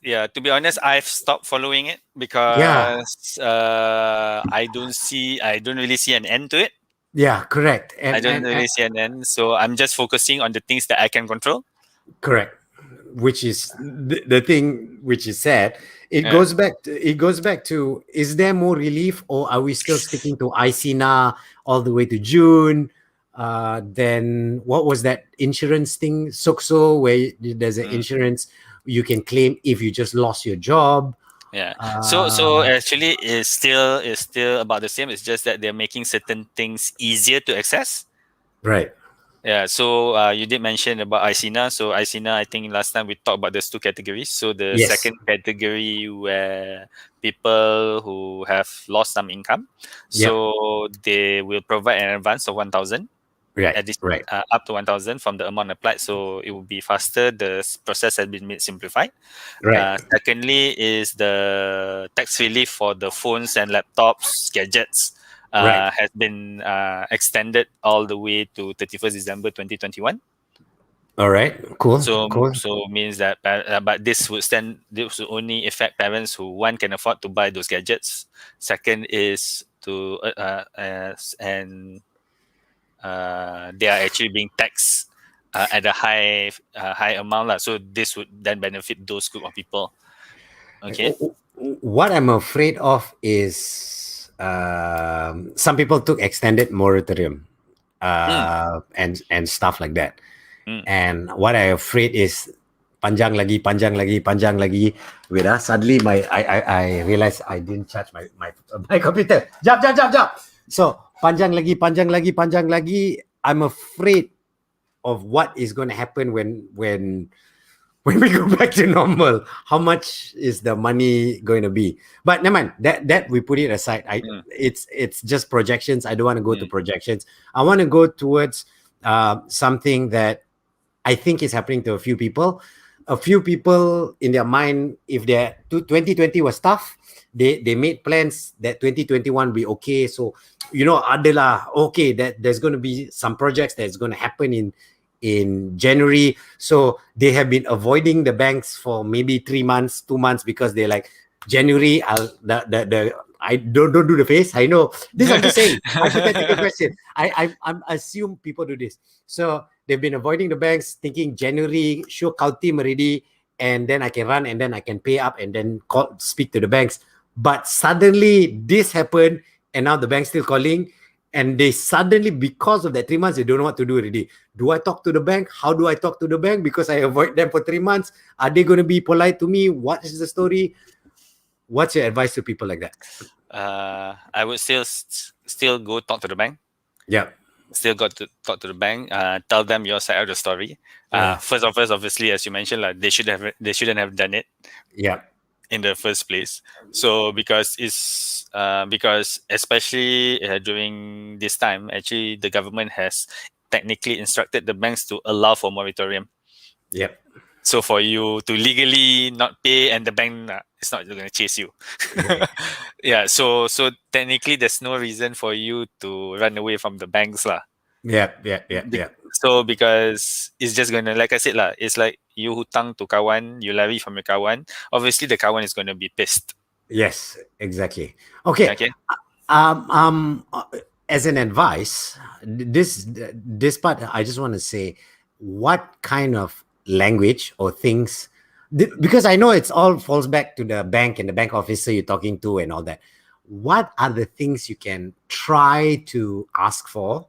To be honest, I've stopped following it because I don't really see an end to it. Yeah, correct. I don't really see an end, so I'm just focusing on the things that I can control. Correct, which is the thing which is sad. It goes back to, is there more relief, or are we still sticking to ICNA all the way to June? Then what was that insurance thing, Sokso, where there's an insurance you can claim if you just lost your job? So actually it's still about the same. It's just that they're making certain things easier to access. Right. Yeah, so you did mention about ICNA. So ICNA, I think last time we talked about there's two categories. So the second category where people who have lost some income, so they will provide an advance of 1,000. Up to 1,000 from the amount applied, so it will be faster. The process has been made simplified. Secondly is the tax relief for the phones and laptops, gadgets, has been extended all the way to 31st December 2021. All right, cool. So means that, but this would only affect parents who, one, can afford to buy those gadgets. Second is to they are actually being taxed at a high amount. So this would then benefit those group of people. Okay. What I'm afraid of is some people took extended moratorium and stuff like that. And what I'm afraid is panjang lagi. Wait, suddenly I realized I didn't charge my computer. Jump. So panjang lagi. I'm afraid of what is going to happen when we go back to normal. How much is the money going to be? But never mind. That we put it aside. It's just projections. I don't want to go to projections. I want to go towards something that I think is happening to a few people. A few people in their mind, if 2020 was tough, they made plans that 2021 will be okay. So, adalah okay, that there's going to be some projects that's going to happen in January. So they have been avoiding the banks for maybe 3 months, 2 months, because they're like, January, I don't do the face. I know this. I'm just saying hypothetical question. I assume people do this. So they've been avoiding the banks, thinking January, sure, team already, and then I can run, and then I can pay up, and then speak to the banks. But suddenly this happened, and now the bank's still calling, and they suddenly, because of that 3 months, they don't know what to do already. Do I talk to the bank? How do I talk to the bank? Because I avoid them for 3 months. Are they going to be polite to me? What is the story? What's your advice to people like that? I would still go talk to the bank. Yeah. Still got to talk to the bank. Tell them your side of the story. First, obviously, as you mentioned, like they shouldn't have done it. Yeah. In the first place. So because especially during this time, actually the government has technically instructed the banks to allow for moratorium. Yep. So for you to legally not pay, and the bank is not going to chase you. Yeah. So technically, there's no reason for you to run away from the banks, lah. Yeah. So because it's just gonna, like I said, lah, it's like you hutang to kawan, you lari from your kawan. Obviously, the kawan is gonna be pissed. Yes, exactly. Okay. As an advice, this part, I just want to say, what kind of language or things, because I know it's all falls back to the bank and the bank officer you're talking to and all that. what are the things you can try to ask for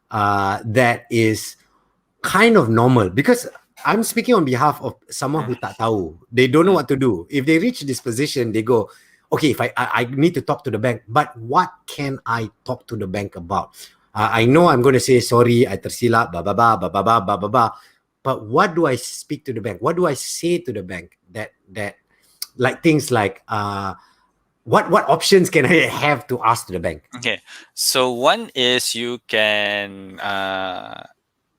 that is kind of normal? Because I'm speaking on behalf of someone who tak tahu. They don't know what to do. If they reach this position, they go, okay, if I need to talk to the bank, but what can I talk to the bank about? I know I'm going to say, sorry, I tersilap, blah, blah, blah, blah, blah, blah, blah, blah, blah. But what do I speak to the bank? What do I say to the bank that like things like, what options can I have to ask to the bank? Okay, so one is you can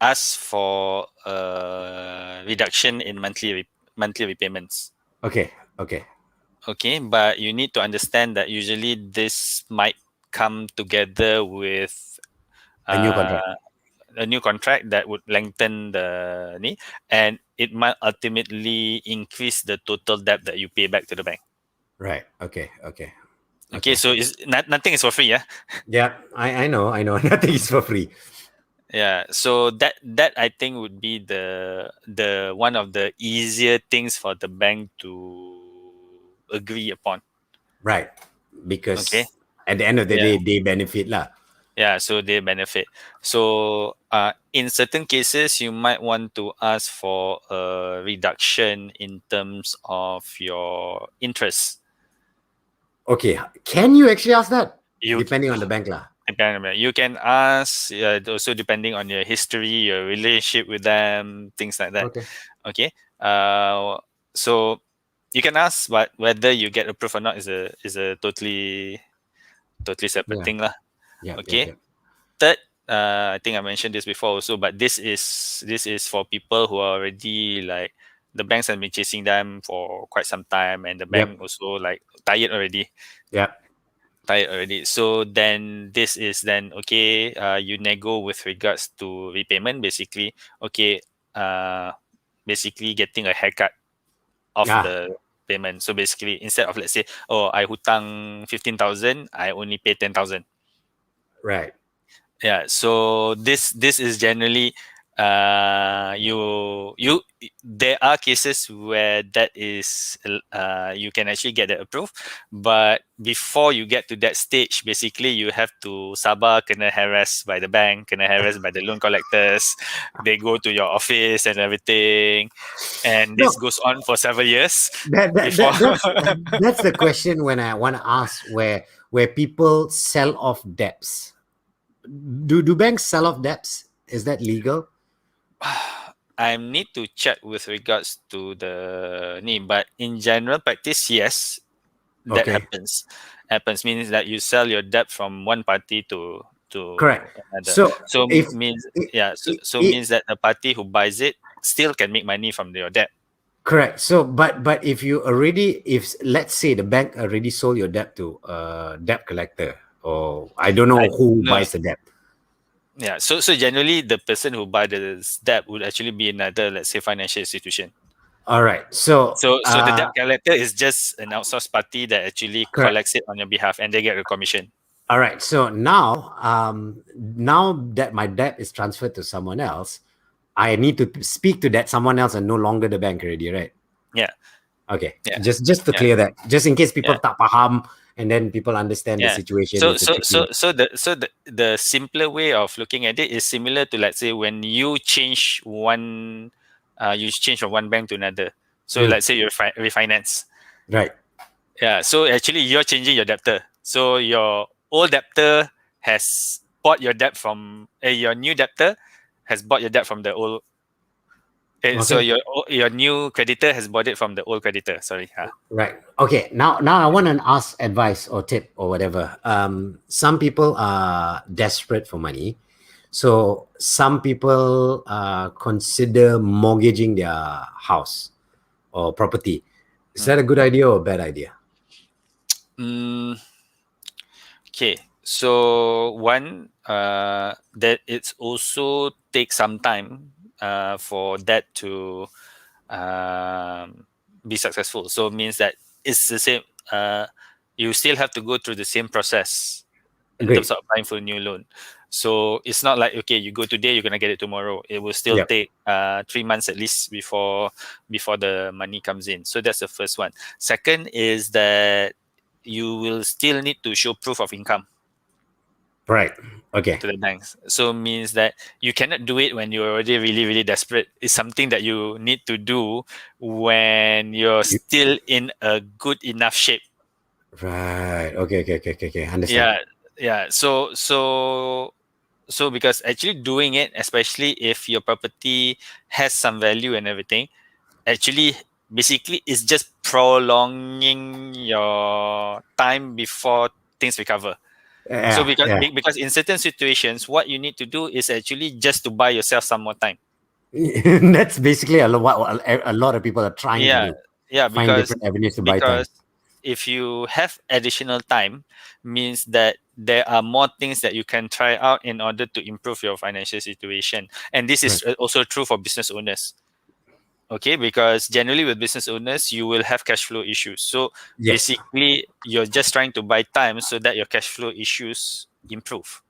ask for a reduction in monthly repayments. Okay, okay. Okay, but you need to understand that usually this might come together with A new contract. a new contract that would lengthen the ni, and it might ultimately increase the total debt that you pay back to the bank. Right. Okay, okay. Okay, Okay. so nothing is for free, yeah. Yeah, I know. Nothing is for free. Yeah, so that I think would be the one of the easier things for the bank to agree upon. Right. Okay. Because at the end of the Yeah. day, they benefit lah. Yeah, so they benefit. So in certain cases, you might want to ask for a reduction in terms of your interest. Okay. Can you actually ask that? You Depending on the bank lah. you can ask also depending on your history, your relationship with them, things like that. Okay. Okay. So you can ask, but whether you get approved or not is a totally separate Yeah. thing lah. Yeah. Yeah. Okay. Yeah. Third, I think I mentioned this before also, but this is for people who are already like the banks have been chasing them for quite some time, and the bank Yep. also like Yep. tired already. So then this is then okay. You nego with regards to repayment, basically. Okay. Basically getting a haircut of Ah. the payment. So basically, instead of let's say, oh, I hutang 15,000, I only pay 10,000. Right. Yeah, so this is generally you there are cases where that is you can actually get it approved, but before you get to that stage, basically you have to sabar kena harass by the bank, kena harass by the loan collectors. They go to your office and everything, and this No, goes on for several years that, that, before. that that's the question when I want to ask where people sell off debts. Do banks sell off debts? Is that legal? I need to check with regards to the name, but in general practice, yes, that Okay. happens means that you sell your debt from one party to Correct. another. So So if means it, yeah, so it, means that the party who buys it still can make money from your debt. correct. So, but if you already, if let's say the bank already sold your debt to a debt collector, or I don't know I who no buys the debt. Yeah, so generally the person who buy the debt would actually be another, let's say, financial institution. All right. So, So the debt collector is just an outsourced party that actually correct. collects it on your behalf, and they get a commission. All right. So now that my debt is transferred to someone else, I need to speak to that someone else and no longer the bank already, right? Yeah, Okay. yeah, Just to yeah, clear that, just in case people yeah. tak paham, and then people understand the Yeah. situation. So It's a so tricky so one. so the simpler way of looking at it is similar to, let's say, when you change you change from one bank to another. So Mm, let's say you refinance. right. Yeah. So actually you're changing your debtor. So your old debtor has bought your debt from your new debtor has bought your debt from the old. So Okay. your new creditor has bought it from the old creditor. Sorry. Right. Okay. Now I want to ask advice or tip or whatever. Some people are desperate for money, so some people consider mortgaging their house or property. Is that a good idea or a bad idea? Mm, Okay, so one that it's also takes some time for that to be successful. So it means that it's the same. You still have to go through the same process in terms Great. of applying for a new loan. So it's not like, okay, you go today, you're gonna get it tomorrow. It will still Yep. take 3 months at least before the money comes in. So that's the first one. Second is that you will still need to show proof of income Right. Okay. to the banks. So means that you cannot do it when you're already really, really desperate. It's something that you need to do when you're You, still in a good enough shape. right. Okay. Okay. Okay. Okay. Okay. Understand. Yeah, yeah. So because actually doing it, especially if your property has some value and everything, actually basically it's just prolonging your time before things recover. So Yeah. because Yeah. because in certain situations, what you need to do is actually just to buy yourself some more time. That's basically a lot what a lot of people are trying to Yeah, do. yeah, Find different avenues to buy time. because if you have additional time, means that there are more things that you can try out in order to improve your financial situation, and this Right. is also true for business owners. Okay, because generally with business owners you will have cash flow issues, so Yes. basically you're just trying to buy time so that your cash flow issues improve.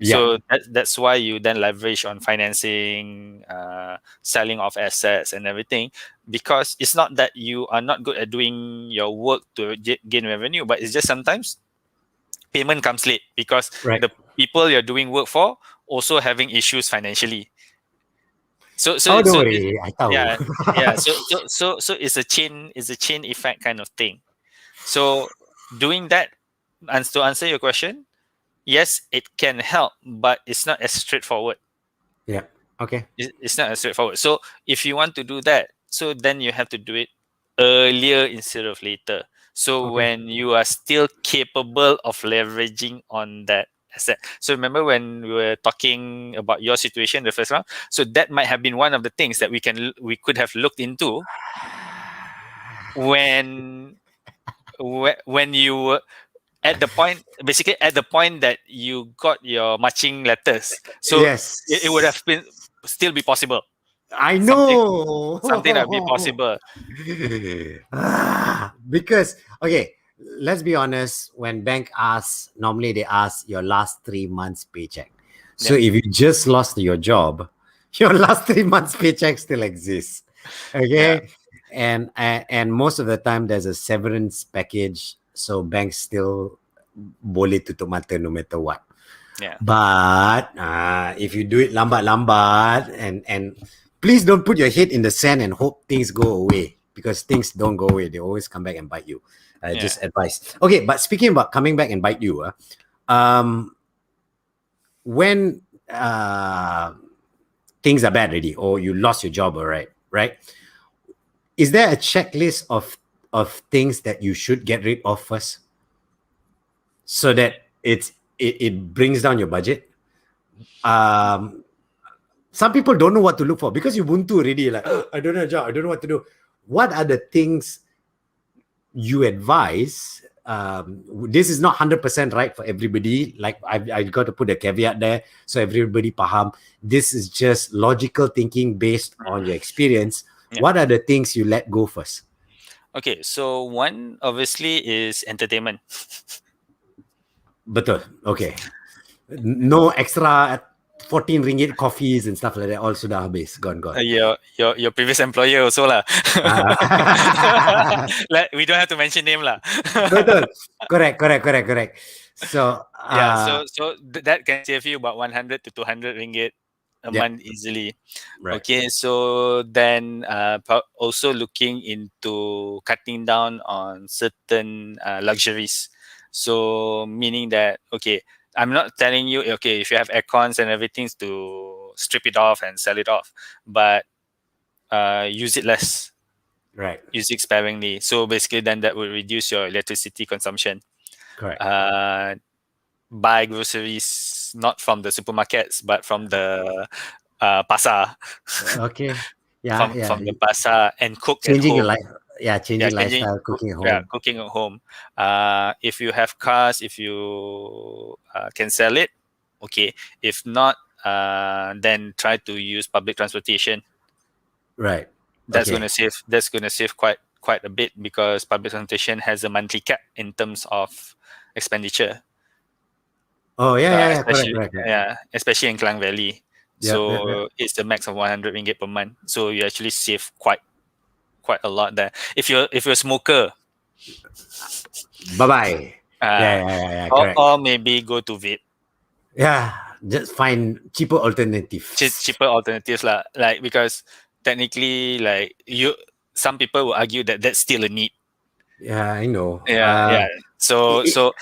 Yeah. So that's why you then leverage on financing, selling of assets and everything, because it's not that you are not good at doing your work to gain revenue, but it's just sometimes payment comes late because Right. the people you're doing work for also having issues financially. So Oh, so don't so it, worry. I tahu. yeah, yeah. So it's a chain effect kind of thing. So doing that, and to answer your question, yes, it can help, but it's not as straightforward. Yeah. Okay. It's not as straightforward. So if you want to do that, so then you have to do it earlier instead of later. So Okay. when you are still capable of leveraging on that asset. So remember when we were talking about your situation the first round. So that might have been one of the things that we could have looked into when when you were at the point, basically at the point that you got your matching letters. So it would Yes. have been still be possible. I Something know. something that would be possible. Because okay, let's be honest. When bank asks, normally they ask your last 3 months paycheck. So Yeah, if you just lost your job, your last 3 months paycheck still exists. yeah, Okay, and most of the time there's a severance package, so banks still boleh tutup mata no matter what. yeah, But if you do it lambat-lambat and please don't put your head in the sand and hope things go away, because things don't go away. They always come back and bite you. yeah. Just advice. Okay, but speaking about coming back and bite you, um, when things are bad already or you lost your job, all right? Is there a checklist of things that you should get rid of first so that it brings down your budget? Um, some people don't know what to look for because you Ubuntu already. Like, I don't know a job. I don't know what to do. What are the things you advise? This is not 100% right for everybody. Like I got to put a caveat there so everybody paham. This is just logical thinking based on your experience. Yeah. What are the things you let go first? Okay, so one obviously is entertainment. Betul. Okay. No extra 14 ringgit coffees and stuff like that. All sudah habis. Gone, gone. Your previous employer also lah. Ah. Like, we don't have to mention name lah. Betul. Correct, correct, correct, correct. So, Yeah, that can save you about 100 to 200 ringgit a yeah, month easily. right. Okay, so then also looking into cutting down on certain luxuries. So meaning that, okay, I'm not telling you, okay, if you have aircons and everything, to strip it off and sell it off, but use it less, Right. use it sparingly. So basically, then that will reduce your electricity consumption. Correct. Buy groceries not from the supermarkets but from the pasar, Okay. Yeah, yeah. from the pasar, and cook at Changing your home. life. Yeah, Yeah, changing lifestyle, cooking at yeah, home. cooking at home. If you have cars, if you can sell it, okay. If not, then try to use public transportation. Right. That's Okay. gonna save. That's gonna save quite a bit, because public transportation has a monthly cap in terms of expenditure. Oh, yeah, yeah, yeah. Correct, Especially, correct, correct. yeah, especially in Klang Valley. Yep, yep, yep. So it's the max of 100 ringgit per month. So you actually save quite a lot there. If you're a smoker, Bye bye. Correct. Or maybe go to VIP. Yeah, just find cheaper alternatives. Cheaper alternatives lah. Like, because technically, like, some people will argue that that's still a need. Yeah, I know. Yeah. So i- so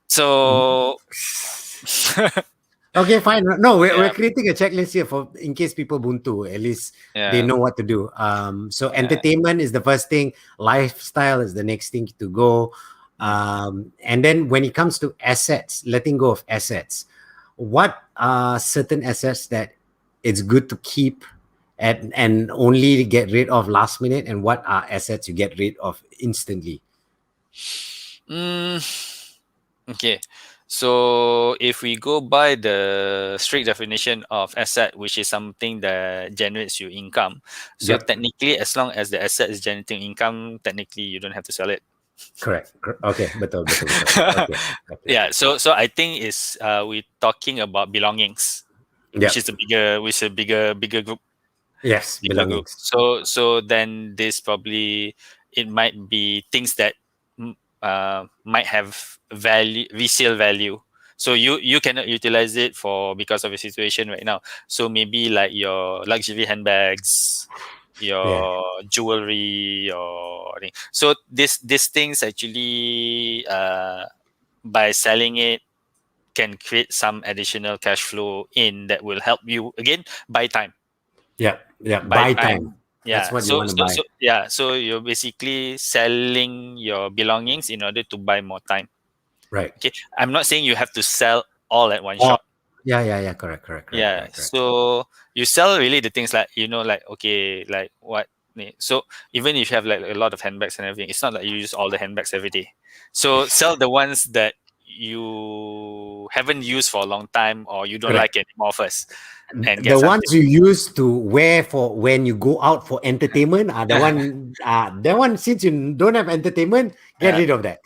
so Okay, fine. No, we're yeah, creating a checklist here for in case people buntu. At least they yeah, know what to do. So yeah. entertainment is the first thing. Lifestyle is the next thing to go. And then when it comes to assets, letting go of assets, what are certain assets that it's good to keep and only get rid of last minute, and what are assets you get rid of instantly? Mm, okay. So if we go by the strict definition of asset, which is something that generates you income, so Yep, technically, as long as the asset is generating income, technically you don't have to sell it. correct. Okay, betul, betul, betul. Okay, okay. Yeah. So I think is we're talking about belongings, which Yep. is a bigger group. Yes, Bigger group. belongings. So then this probably, it might be things that might have resale value. So you cannot utilize it for because of your situation right now. So maybe like your luxury handbags, Yeah, your jewelry, or so these things actually by selling it can create some additional cash flow in that will help you again buy time. yeah, yeah. By Buy time. time. That's Yeah. what you So want to so buy. so yeah. So you're basically selling your belongings in order to buy more time. Right. Okay. I'm not saying you have to sell all at one Oh, shot. yeah. Correct, correct, correct, Yeah. correct, correct. So you sell really the things like, like, okay, like what. So even if you have like a lot of handbags and everything, it's not like you use all the handbags every day. So sell the ones that you haven't used for a long time or you don't Correct. like anymore first, and The get ones something. you use to wear for when you go out for entertainment are the one. That one, since you don't have entertainment, get Yeah. rid of that.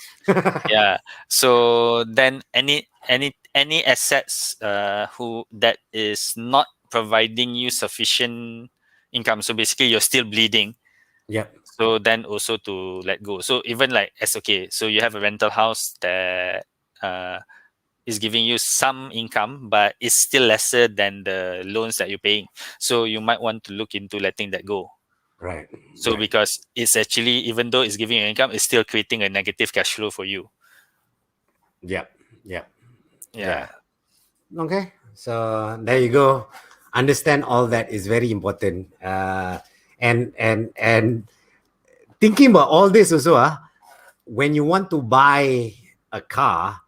Yeah. So then any assets who that is not providing you sufficient income. So basically you're still bleeding. Yep. So then also to let go. So even like as okay, so you have a rental house that is giving you some income, but it's still lesser than the loans that you're paying. So you might want to look into letting that go. Right. So Right. because it's actually, even though it's giving you income, it's still creating a negative cash flow for you. Yep. Yep. Yeah. Yeah. Okay. So there you go. Understand all that is very important. And thinking about all this also, when you want to buy a car,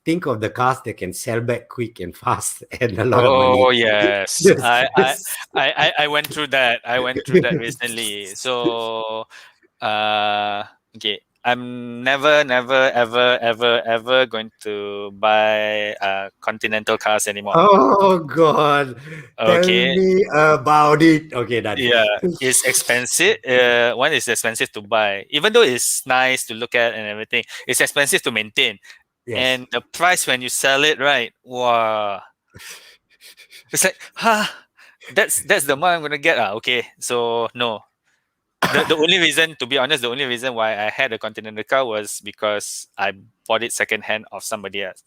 think of the cars that can sell back quick and fast and a lot of money. Oh yes, Yes, yes. I went through that. I went through that recently. So, uh, okay, I'm never, ever going to buy Continental cars anymore. Oh God, tell Okay, me about it. Okay, done. yeah, it's expensive. One is expensive to buy, even though it's nice to look at and everything. It's expensive to maintain, Yes. and the price when you sell it, right? Wow, it's like, that's the amount I'm gonna get. Okay, so no. The only reason, to be honest, the only reason why I had a Continental car was because I bought it secondhand of somebody else.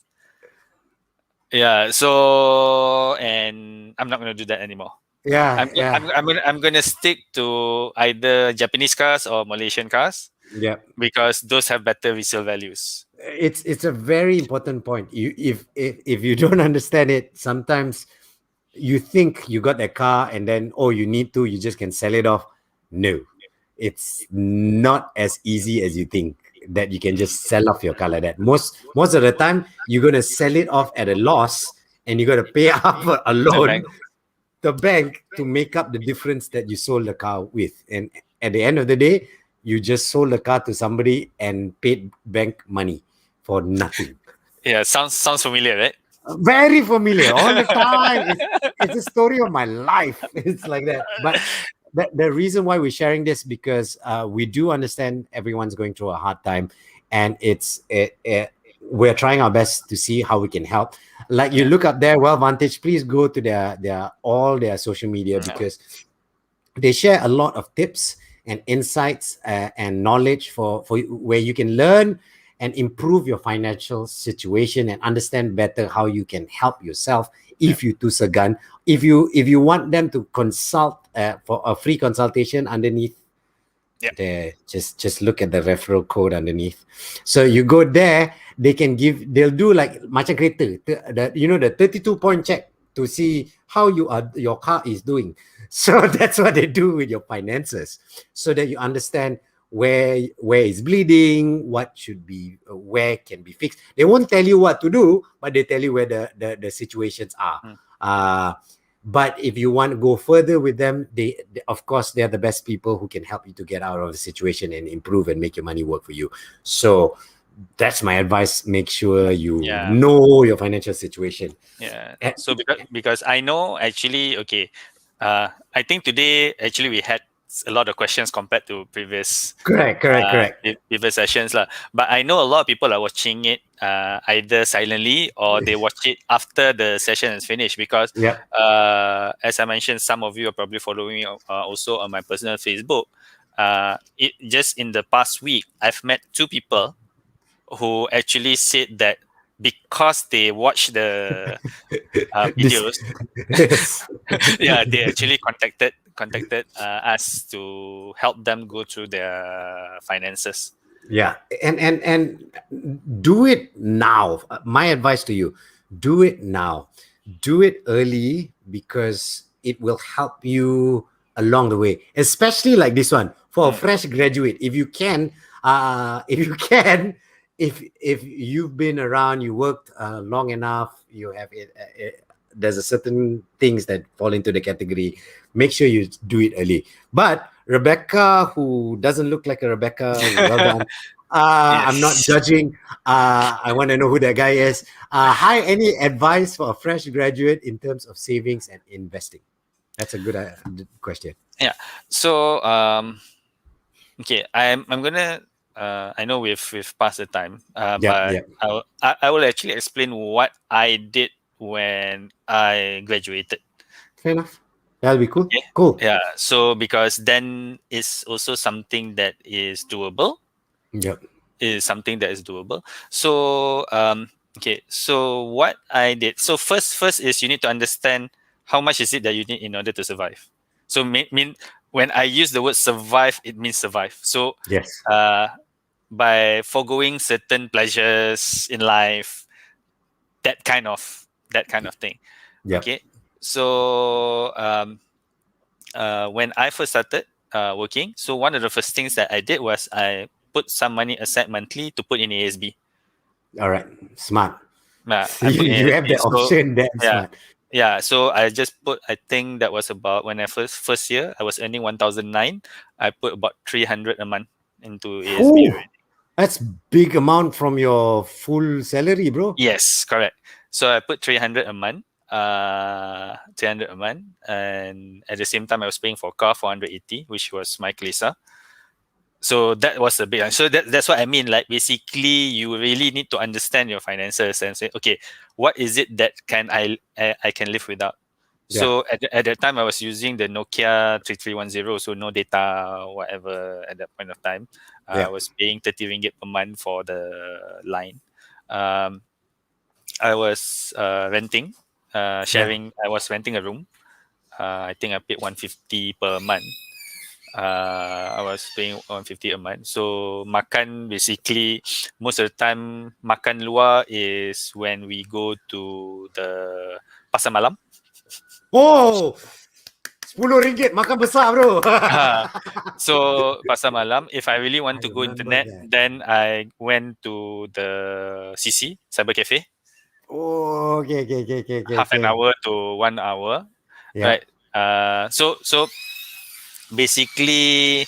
Yeah, so and I'm not gonna do that anymore. Yeah, yeah, I'm gonna stick to either Japanese cars or Malaysian cars yeah. because those have better resale values. It's a very important point. If you don't understand it, sometimes you think you got that car and then you need to, you just can sell it off. No, it's not as easy as you think that you can just sell off your car like that. Most of the time you're gonna sell it off at a loss and you're gonna pay up a The loan bank, the bank to make up the difference that you sold the car with. And at the end of the day, you just sold the car to somebody and paid bank money for nothing. yeah, sounds familiar, right? Very familiar all the time. It's a story of my life. It's like that. But the reason why we're sharing this because we do understand everyone's going through a hard time, and we're trying our best to see how we can help. Like you Yeah, look up there, well, Vantage. Please go to their all their social media yeah, because they share a lot of tips and insights and knowledge for where you can learn and improve your financial situation and understand better how you can help yourself if you too segan. If you want them to consult for a free consultation, underneath there, just look at the referral code underneath. So you go there, they'll do like macam kereta, the 32-point check to see how your car is doing. So that's what they do with your finances, so that you understand where is bleeding, what should be, where can be fixed. They won't tell you what to do, but they tell you where the situations are. But if you want to go further with them, they of course they're the best people who can help you to get out of the situation and improve and make your money work for you. So that's my advice. Make sure you know your financial situation. So because I know actually, I think today actually we had a lot of questions compared to previous correct previous sessions lah. But I know a lot of people are watching it either silently or they watch it after the session is finished, because as I mentioned, some of you are probably following me also on my personal Facebook. Just in the past week, I've met 2 people who actually said that because they watch the videos, they actually contacted us to help them go through their finances. And do it now. My advice to you, do it now. Do it early, because it will help you along the way, especially like this one for a fresh graduate. If you've been around, you worked long enough, you have there's a certain things that fall into the category. Make sure you do it early. But Rebecca, who doesn't look like a Rebecca, well done. I'm not judging. I want to know who that guy is. Hi, any advice for a fresh graduate in terms of savings and investing? That's a good question. Yeah. So okay, I'm gonna. I know we've passed the time, but I will actually explain what I did when I graduated. Fair enough. That'll be cool. Okay. Cool. Yeah. So because then it's also something that is doable. Is something that is doable. So okay. So what I did. So first is you need to understand how much is it that you need in order to survive. So mean when I use the word survive, it means survive. So by foregoing certain pleasures in life, that kind of thing. Okay. So when I first started working, so one of the first things that I did was I put some money aside monthly to put in ASB. All right, smart. You have the option. That's smart. Yeah, so I just put, I think that was about when I first year, I was earning 1,009. I put about 300 a month into ASB already. That's big amount from your full salary, bro. Yes, correct. So I put 300 a month. 300 a month, and at the same time I was paying for a car 480, which was my Kelisa. So that was a big. So that's what I mean. Like basically, you really need to understand your finances and say, okay, what is it that I can live without? So at that time, I was using the Nokia 3310, so no data, whatever. At that point of time, I was paying 30 ringgit per month for the line. I was renting, sharing. I was renting a room. I think I paid 150 per month. I was paying 150 a month. So makan, basically most of the time makan luar is when we go to the pasar malam. Oh, 10 ringgit makan besar, bro. So pasar malam, if I really want to go internet, then I went to the CC, Cyber Cafe. Oh, okay. Half an hour to 1 hour. Right. So basically,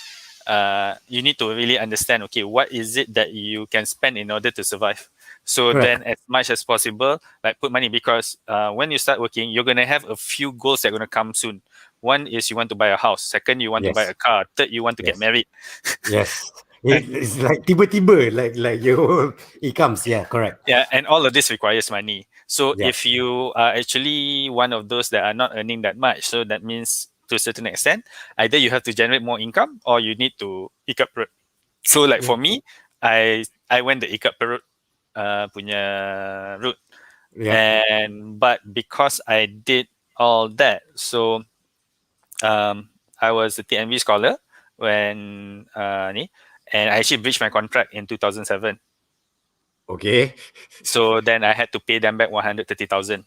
you need to really understand, okay, what is it that you can spend in order to survive? So then as much as possible, like put money, because when you start working, you're going to have a few goals that are going to come soon. One is you want to buy a house. Second, you want to buy a car. Third, you want to get married. Yes. It's like tiba-tiba, like it comes. Yeah, correct. Yeah, and all of this requires money. So if you are actually one of those that are not earning that much, so that means to a certain extent. Either you have to generate more income or you need to ikat perut. So like for me, I went the ikat perut punya route. Yeah. But because I did all that, so I was a TNV scholar when ni, and I actually breached my contract in 2007. Okay. So then I had to pay them back 130,000.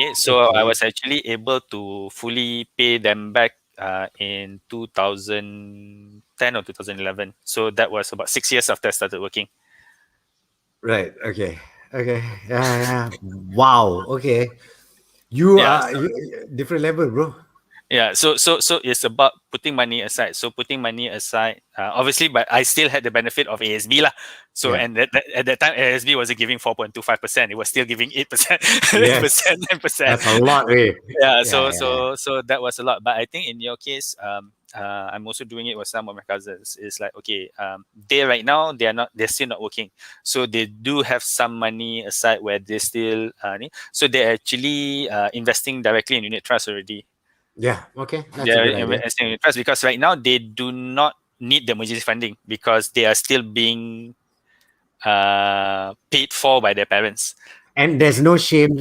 Okay, so I Okay. was actually able to fully pay them back in 2010 or 2011. So that was about 6 years after I started working. Right. Okay. Okay. Yeah. Yeah. Wow. Okay. You Yeah, are different level, bro. yeah, so it's about putting money aside. So putting money aside, obviously, but I still had the benefit of ASB lah. So Yeah. and at that time, ASB wasn't giving 4.25%. It was still giving 8%, 8%, Yes. 9%. That's a lot, eh? Yeah, Yeah. so Yeah. Yeah. so that was a lot. But I think in your case, I'm also doing it with some of my cousins. It's like okay, they right now they're still not working, so they do have some money aside where they still so they're actually investing directly in unit trust already. Yeah. Okay. That's a They're good idea. investing in trust because right now they do not need the emergency funding because they are still being paid for by their parents. And there's no shame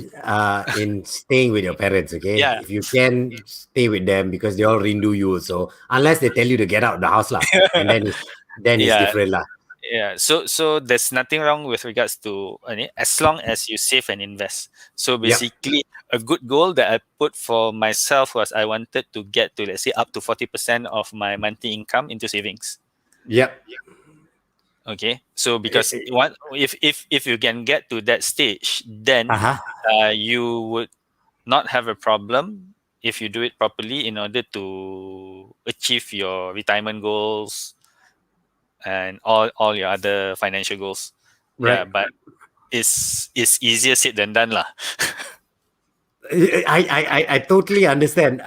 in staying with your parents, okay? Yeah, If you can stay with them because they all rindu you. So unless they tell you to get out of the house, lah, and then it's yeah, different, lah. yeah. So there's nothing wrong with regards to as long as you save and invest. So Yep. basically, a good goal that I put for myself was I wanted to get to, let's say, up to 40% of my monthly income into savings. Yep. Okay, so because what if you can get to that stage, then Uh-huh. you would not have a problem if you do it properly in order to achieve your retirement goals and all your other financial goals. Yeah, Right. but it's easier said than done lah. I totally understand.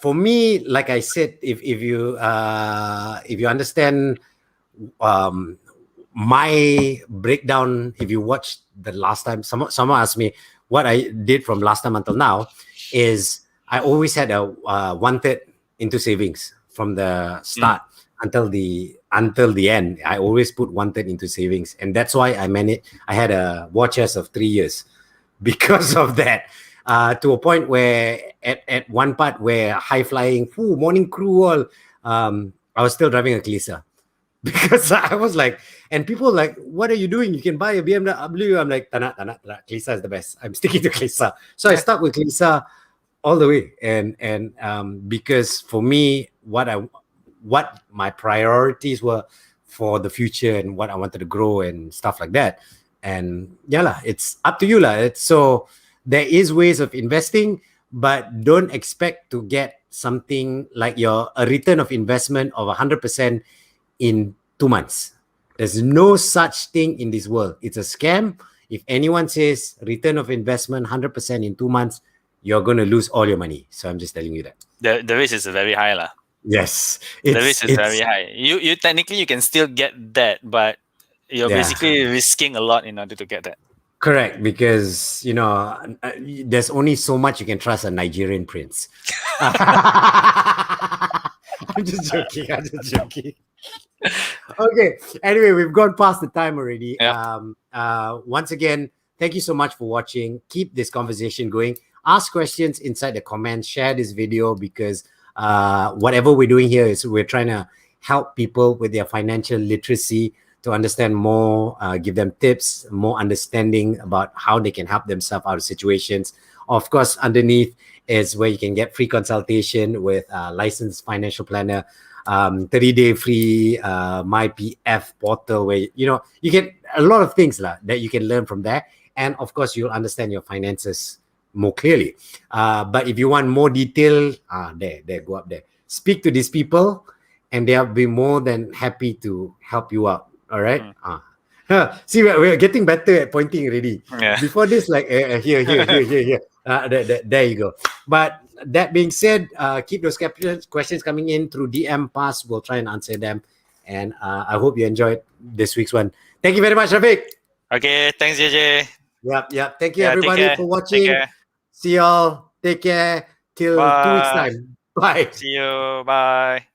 For me, like I said, if you understand my breakdown, if you watched the last time, someone asked me what I did from last time until now, is I always had a 1/3 into savings from the start until the end. I always put 1/3 into savings, and that's why I had a war chest of 3 years because of that. To a point where at one part where high flying, morning crew all, I was still driving a Klisa. Because I was like, and people like, what are you doing? You can buy a BMW. I'm like, Tana. Klisa is the best. I'm sticking to Klisa. So I stuck with Klisa all the way. And because for me, what my priorities were for the future and what I wanted to grow and stuff like that. And yeah, lah, it's up to you, lah. So there is ways of investing, but don't expect to get something like a return of investment of 100% in 2 months. There's no such thing in this world. It's a scam. If anyone says return of investment 100% in 2 months, you're going to lose all your money. So I'm just telling you that. The risk is very high lah. Yes, The risk is very high. You technically you can still get that, but you're basically risking a lot in order to get that. Correct, because there's only so much you can trust a Nigerian prince. I'm just joking. Okay. Anyway, we've gone past the time already. Yeah. Once again, thank you so much for watching. Keep this conversation going. Ask questions inside the comments. Share this video because whatever we're doing here is we're trying to help people with their financial literacy to understand more, give them tips, more understanding about how they can help themselves out of situations. Of course, underneath is where you can get free consultation with a licensed financial planner, 30-day free my PF portal where you get a lot of things that you can learn from there. And of course, you'll understand your finances more clearly. But if you want more detail, go up there. Speak to these people and they'll be more than happy to help you out. All right. See, we're getting better at pointing already. Yeah. Before this, like here. There you go. But that being said, keep those questions coming in through DM pass. We'll try and answer them. And I hope you enjoyed this week's one. Thank you very much, Rafiq. Okay. Thanks, JJ. Yep. Thank you, everybody, for watching. Take care. See y'all Take care till 2 weeks Bye. time. Bye. See you. Bye.